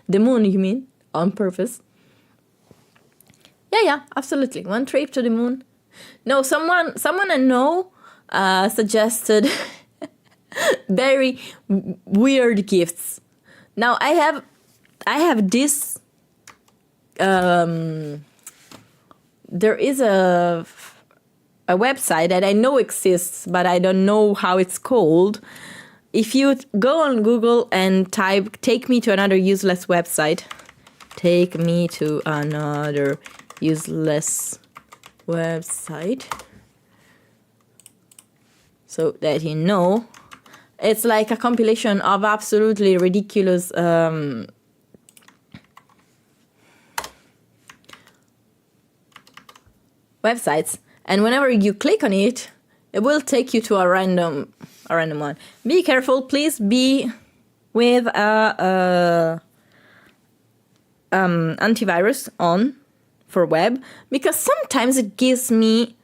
The moon, you mean? On purpose. Yeah, absolutely. One trip to the moon. No, someone I know suggested very weird gifts. Now I have this. There is a website that I know exists, but I don't know how it's called. If you go on Google and type "take me to another useless website," take me to another useless website, so that you know, it's like a compilation of absolutely ridiculous websites. And whenever you click on it, it will take you to a random one. Be careful, please. Be with antivirus on for web, because sometimes it gives me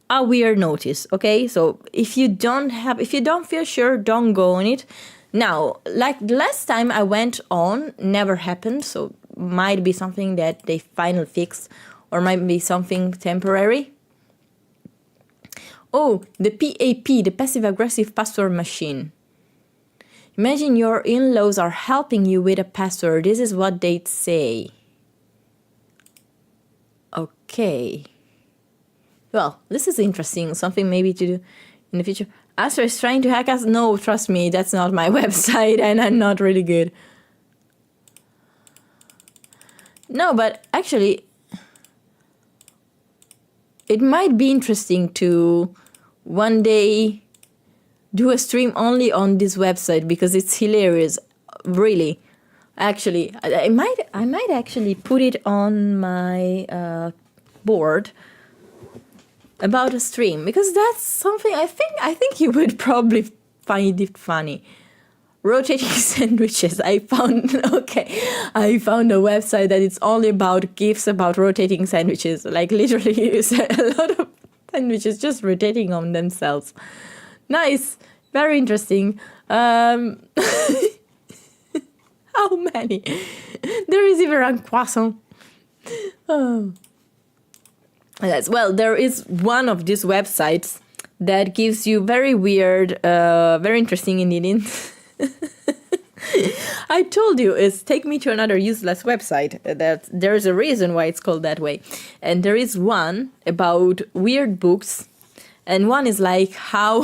a weird notice. Okay, so if you don't feel sure, don't go on it. Now, like the last time I went on, never happened. So might be something that they finally fixed, or might be something temporary. Oh, the PAP, the passive-aggressive password machine. Imagine your in-laws are helping you with a password. This is what they'd say. Okay. Well, this is interesting. Something maybe to do in the future. Astra is trying to hack us? No, trust me, that's not my website and I'm not really good. No, but actually, it might be interesting to one day do a stream only on this website, because it's hilarious, really. Actually, I might actually put it on my board about a stream, because that's something I think you would probably find it funny. Rotating sandwiches. I found a website that it's only about GIFs about rotating sandwiches. Like literally a lot of sandwiches just rotating on themselves. Nice. Very interesting. How many? There is even a croissant. Oh. Yes, well, there is one of these websites that gives you very weird, very interesting indeed. I told you, it's Take Me to Another Useless Website. That there's a reason why it's called that way. And there is one about weird books. And one is like how...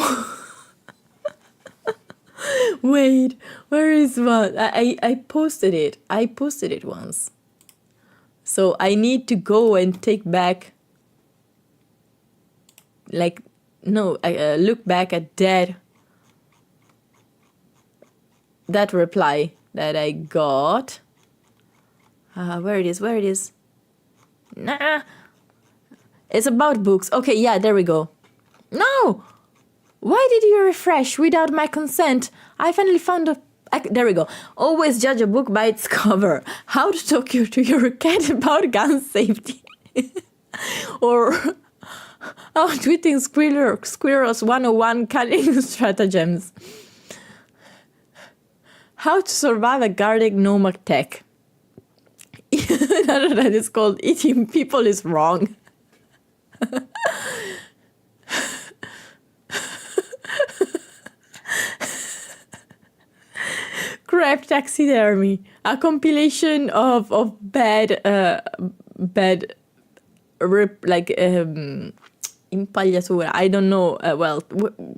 Wait, where is one? I posted it. I posted it once. So I need to go and take back... Like, no, I look back at that reply that I got. Where it is? Nah. It's about books. Okay, yeah, there we go. No! Why did you refresh without my consent? I finally found there we go. Always judge a book by its cover. How to talk to your cat about gun safety. Or outwitting squirrels 101 cunning stratagems. How to survive a guarded gnome attack. Another that is called Eating People is Wrong. Crab taxidermy, a compilation of bad impagliatura. I don't know.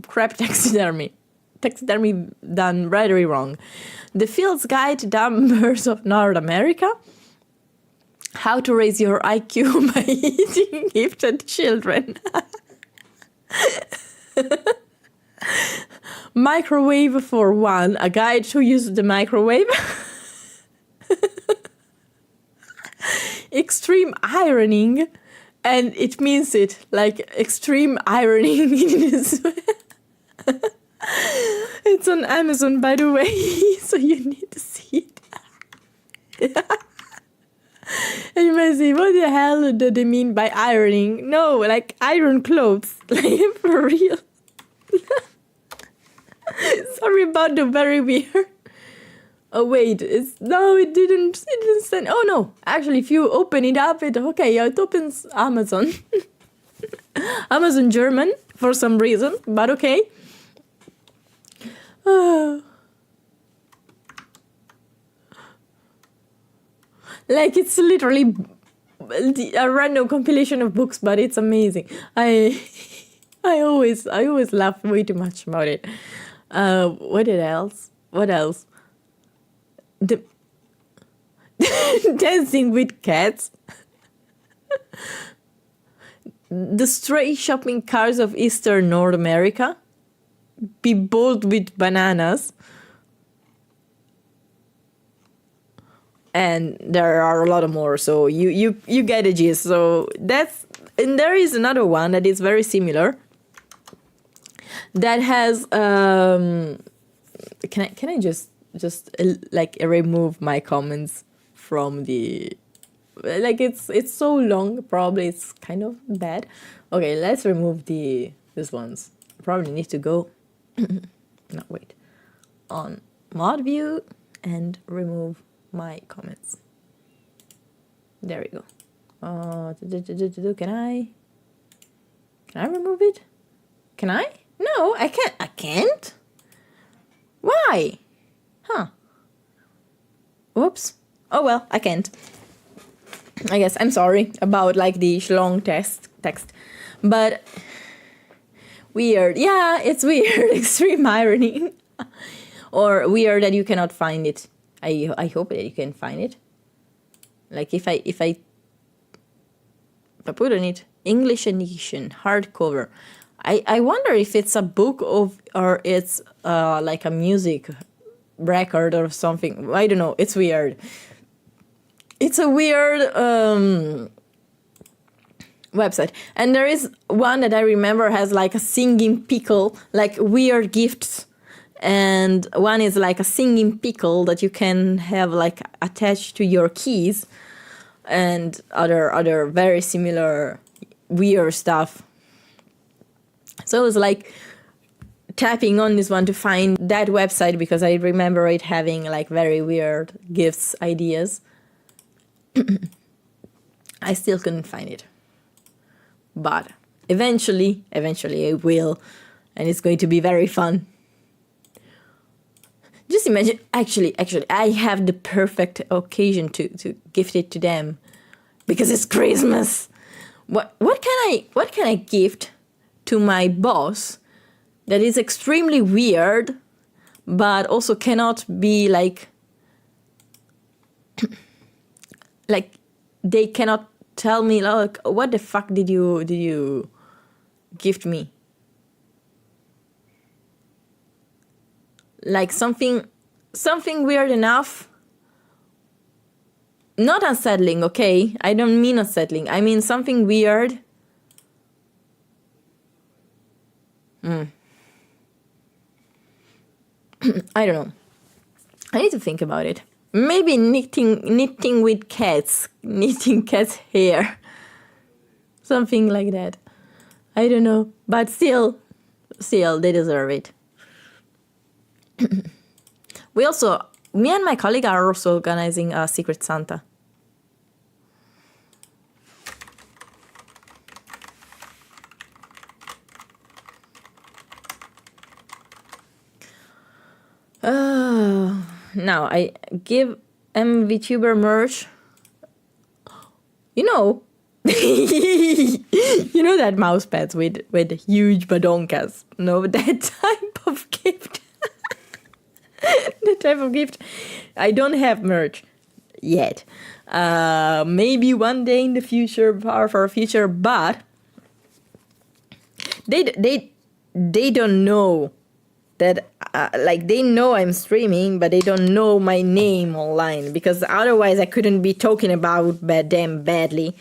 Crab taxidermy done very wrong. The Field's Guide to Dumb Birds of North America. How to raise your IQ by eating gifted children. Microwave for one, a guide to use the microwave. Extreme ironing, and it means it like extreme ironing in this way. It's on Amazon, by the way, so you need to see it. And you might say, what the hell do they mean by ironing? No, like iron clothes, like for real. Sorry about the very weird. Oh wait, it didn't send. Oh no, actually, if you open it up, it opens Amazon. Amazon German for some reason, but okay. Like it's literally a random compilation of books, but it's amazing. I always laugh way too much about it. What else? Dancing with cats. The stray shopping carts of Eastern North America. Be bold with bananas. And there are a lot more, so you get a gist. So and there is another one that is very similar. That has can I just like remove my comments from the, like it's so long, probably it's kind of bad. Okay, let's remove these ones. Probably need to go on mod view and remove my comments. There we go. Can I remove it? Can I? No, I can't. Why? Huh. Whoops. Oh well, I can't. I guess I'm sorry about like the long text. But weird. Yeah, it's weird. Extreme irony. Or weird that you cannot find it. I hope that you can find it. Like if I put on it English edition hardcover. I wonder if it's a book or it's like a music record or something. I don't know. It's weird. It's a weird website. And there is one that I remember has like a singing pickle, like weird gifts. And one is like a singing pickle that you can have like attached to your keys, and other very similar weird stuff. So I was like tapping on this one to find that website because I remember it having like very weird gifts ideas. I still couldn't find it. But eventually I will, and it's going to be very fun. Just imagine, actually, I have the perfect occasion to gift it to them, because it's Christmas. What can I gift to my boss that is extremely weird, but also cannot be like they cannot tell me, like, what the fuck did you gift me? Like something weird enough. Not unsettling, okay? I don't mean unsettling. I mean something weird. I don't know. I need to think about it. Maybe knitting with cats. Knitting cats' hair. Something like that. I don't know. But still, they deserve it. Me and my colleague are also organizing a Secret Santa. Now I give Vtuber merch. You know that mouse pads with huge badonkas. No, that type of gift. That type of gift. I don't have merch yet. Maybe one day in the future, far future, but they don't know that, they know I'm streaming, but they don't know my name online, because otherwise I couldn't be talking about them badly.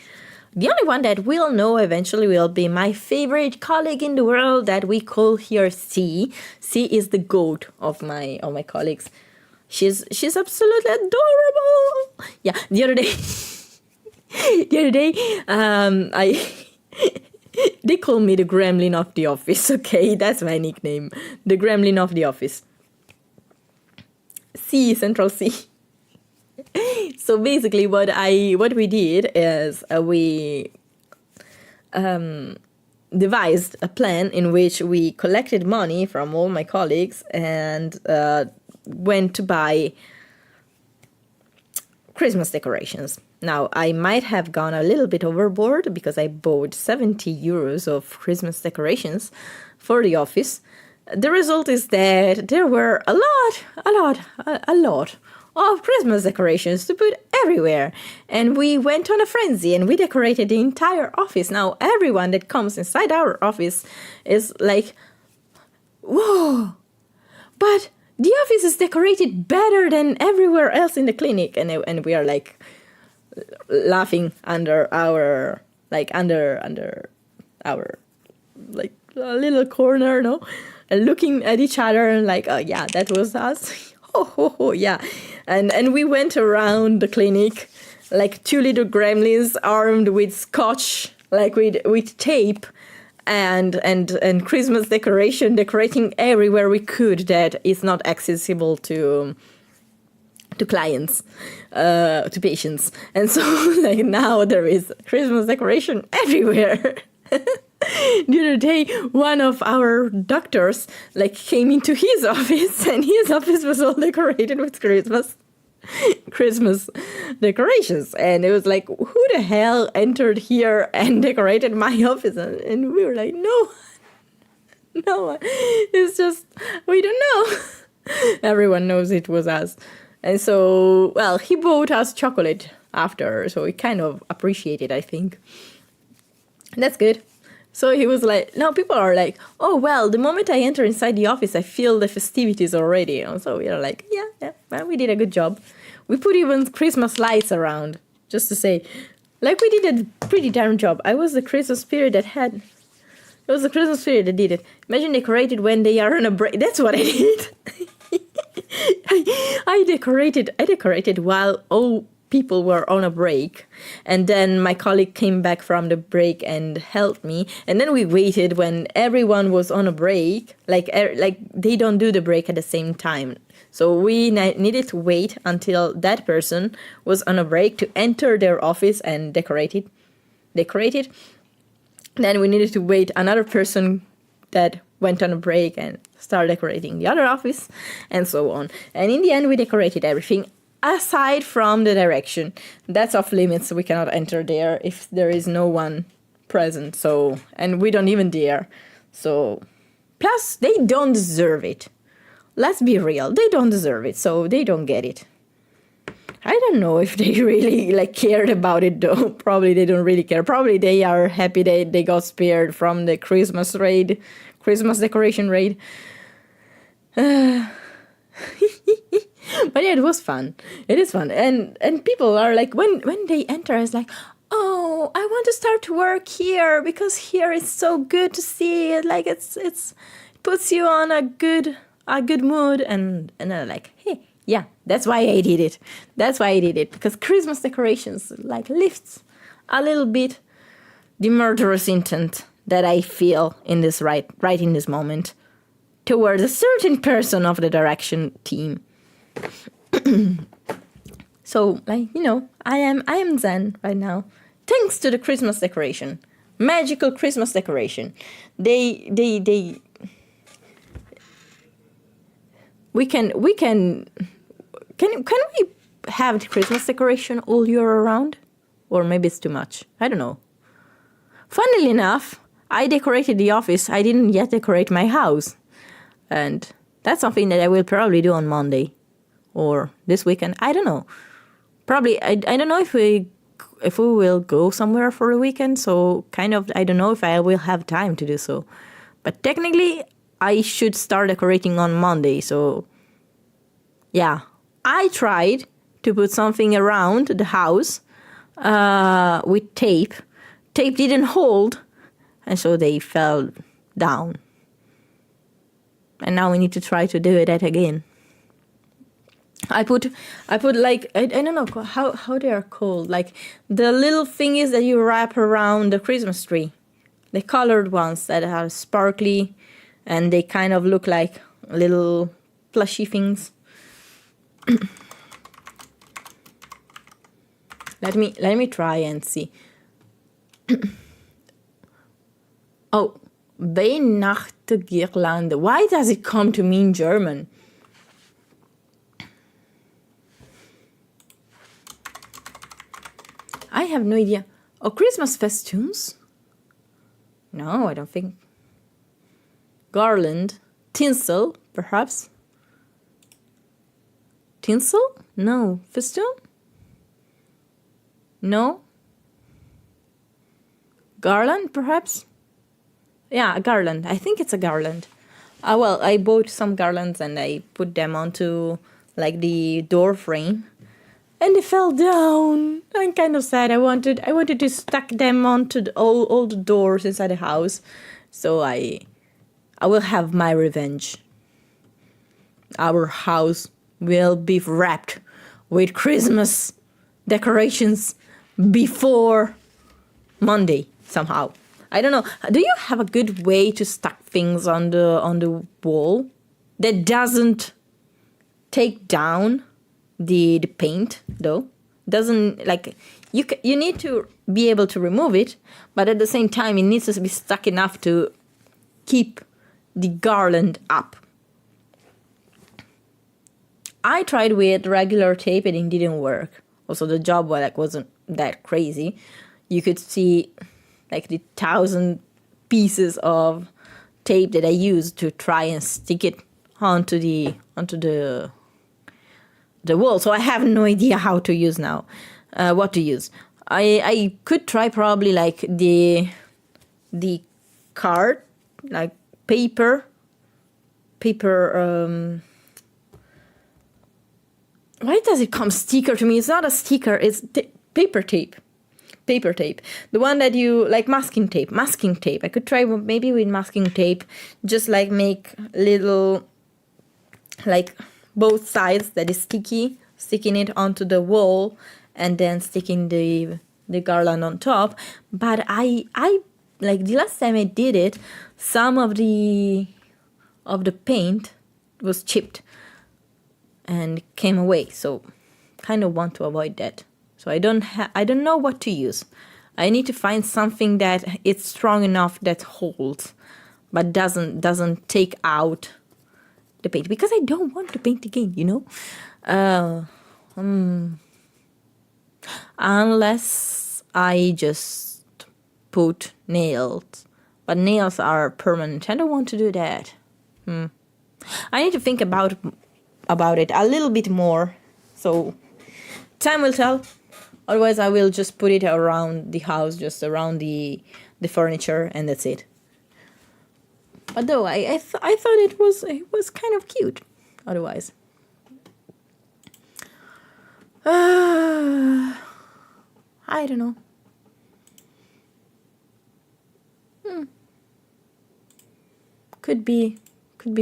The only one that will know eventually will be my favorite colleague in the world that we call here C. C is the goat of my colleagues. She's absolutely adorable. Yeah, the other day, they call me the gremlin of the office, okay? That's my nickname. The gremlin of the office. C, Central C. So basically what we did is we devised a plan in which we collected money from all my colleagues and went to buy Christmas decorations. Now, I might have gone a little bit overboard because I bought 70 euros of Christmas decorations for the office. The result is that there were a lot of Christmas decorations to put everywhere. And we went on a frenzy and we decorated the entire office. Now, everyone that comes inside our office is like, whoa, but the office is decorated better than everywhere else in the clinic. And we are like laughing under our a little corner, no? And looking at each other and like, oh yeah, that was us. Oh, yeah. And we went around the clinic like two little gremlins armed with scotch, like with tape and Christmas decorating everywhere we could that is not accessible to clients, to patients. And so like now there is Christmas decoration everywhere. The other day, one of our doctors came into his office, and his office was all decorated with Christmas decorations, and it was like, who the hell entered here and decorated my office? And we were like, no, it's just, we don't know. Everyone knows it was us. And so, well, he bought us chocolate after, so we kind of appreciated, I think. That's good. So he was like, now people are like, oh, well, the moment I enter inside the office, I feel the festivities already. And so we are like, yeah, well, we did a good job. We put even Christmas lights around, just to say, we did a pretty damn job. I was the Christmas spirit that did it. Imagine decorated when they are on a break. That's what I did. I decorated while all people were on a break, and then my colleague came back from the break and helped me, and then we waited when everyone was on a break, like they don't do the break at the same time, so we needed to wait until that person was on a break to enter their office and decorate it. Then we needed to wait another person that went on a break and start decorating the other office, and so on. And in the end, we decorated everything aside from the direction. That's off limits, so we cannot enter there if there is no one present. So, and we don't even dare. So, plus they don't deserve it. Let's be real, they don't deserve it, so they don't get it. I don't know if they really cared about it though. Probably they don't really care. Probably they are happy they got spared from the Christmas decoration raid. But yeah, it was fun. It is fun. And people are like, when they enter, it's like, oh, I want to start to work here because here it's so good to see it. Like it puts you on a good mood, and they're like, hey, yeah, that's why I did it. Because Christmas decorations lifts a little bit the murderous intent that I feel in this right in this moment towards a certain person of the direction team. So, I am zen right now, thanks to the Christmas decoration, magical Christmas decoration. We can we have the Christmas decoration all year around, or maybe it's too much. I don't know. Funnily enough, I decorated the office. I didn't yet decorate my house, and that's something that I will probably do on Monday. Or this weekend, I don't know. Probably, I don't know if we will go somewhere for the weekend. So I don't know if I will have time to do so. But technically, I should start decorating on Monday. So yeah, I tried to put something around the house with tape. Tape didn't hold, and so they fell down. And now we need to try to do that again. I put I don't know how they are called, the little thingies that you wrap around the Christmas tree, the colored ones that are sparkly, and they kind of look like little plushy things. Let me try and see. Oh, Weihnachtengirlande. Why does it come to me in German? I have no idea. Oh, Christmas festoons? No, I don't think. Garland. Tinsel, perhaps? Tinsel? No. Festoon? No. Garland, perhaps? Yeah, a garland. I think it's a garland. Well, I bought some garlands and I put them onto the door frame. And they fell down. I'm kind of sad. I wanted to stack them onto all the doors inside the house. So I will have my revenge. Our house will be wrapped with Christmas decorations before Monday somehow. I don't know. Do you have a good way to stack things on the wall that doesn't take down the paint though? Doesn't you need to be able to remove it, but at the same time it needs to be stuck enough to keep the garland up. I tried with regular tape and it didn't work. Also, the job wasn't that crazy. You could see the 1,000 pieces of tape that I used to try and stick it onto the wall. So I have no idea how to use now. What to use? I could try probably the card, paper. Why does it come sticker to me? It's not a sticker. It's paper tape. Paper tape. The one that you masking tape. Masking tape. I could try maybe with masking tape. Just make little both sides that is sticky, sticking it onto the wall, and then sticking the garland on top. But I like the last time I did it, some of the paint was chipped and came away, so kind of want to avoid that. So I don't know what to use. I need to find something that it's strong enough that holds but doesn't take out the paint, because I don't want to paint again, you know. Unless I just put nails, but nails are permanent. I don't want to do that. I need to think about it a little bit more. So time will tell. Otherwise, I will just put it around the house, just around the furniture, and that's it. But though I thought it was kind of cute. Otherwise, I don't know. Could be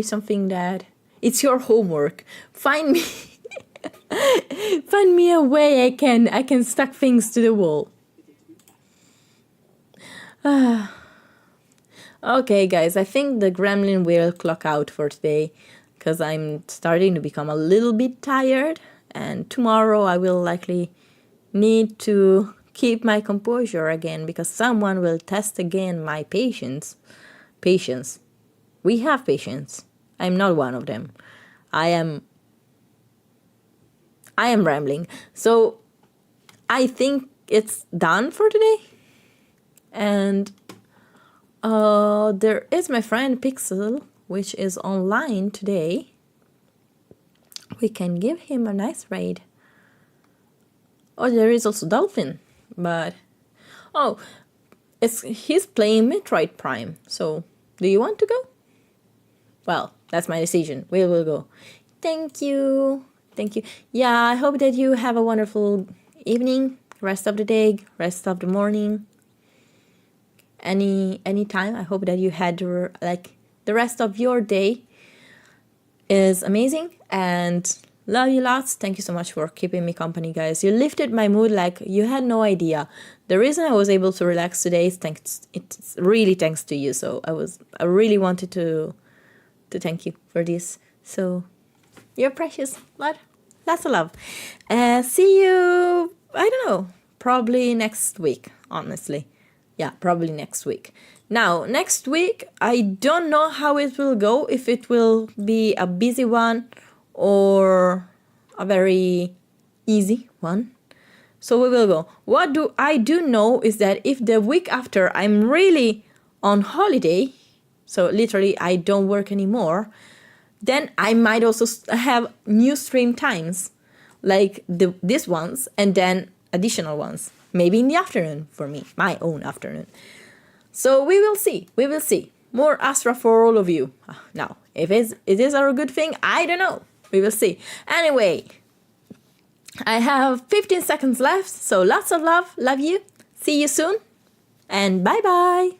something that it's your homework. Find me a way I can stuck things to the wall. Okay, guys, I think the gremlin will clock out for today, because I'm starting to become a little bit tired, and tomorrow I will likely need to keep my composure again, because someone will test again my patience. We have patience. I'm not one of them. I am rambling. So I think it's done for today. And there is my friend Pixel, which is online today. We can give him a nice raid. Oh, there is also Dolphin, but he's playing Metroid Prime. So do you want to go? Well, that's my decision. We will go. Thank you. Yeah, I hope that you have a wonderful evening, rest of the day, rest of the morning. Any time. I hope that you had the rest of your day is amazing, and love you lots. Thank you so much for keeping me company, guys. You lifted my mood like you had no idea. The reason I was able to relax today is it's really thanks to you. So I really wanted to thank you for this. So you're precious. Lots of love. See you, I don't know, probably next week, honestly. Yeah, probably next week. Now, next week, I don't know how it will go, if it will be a busy one or a very easy one. So we will go. What I do know is that if the week after I'm really on holiday, so literally I don't work anymore, then I might also have new stream times, like these ones, and then additional ones, maybe in the afternoon for me, my own afternoon. So we will see. More Astra for all of you. Now, if it is a good thing, I don't know. We will see. Anyway, I have 15 seconds left, so lots of love. Love you. See you soon, and bye-bye.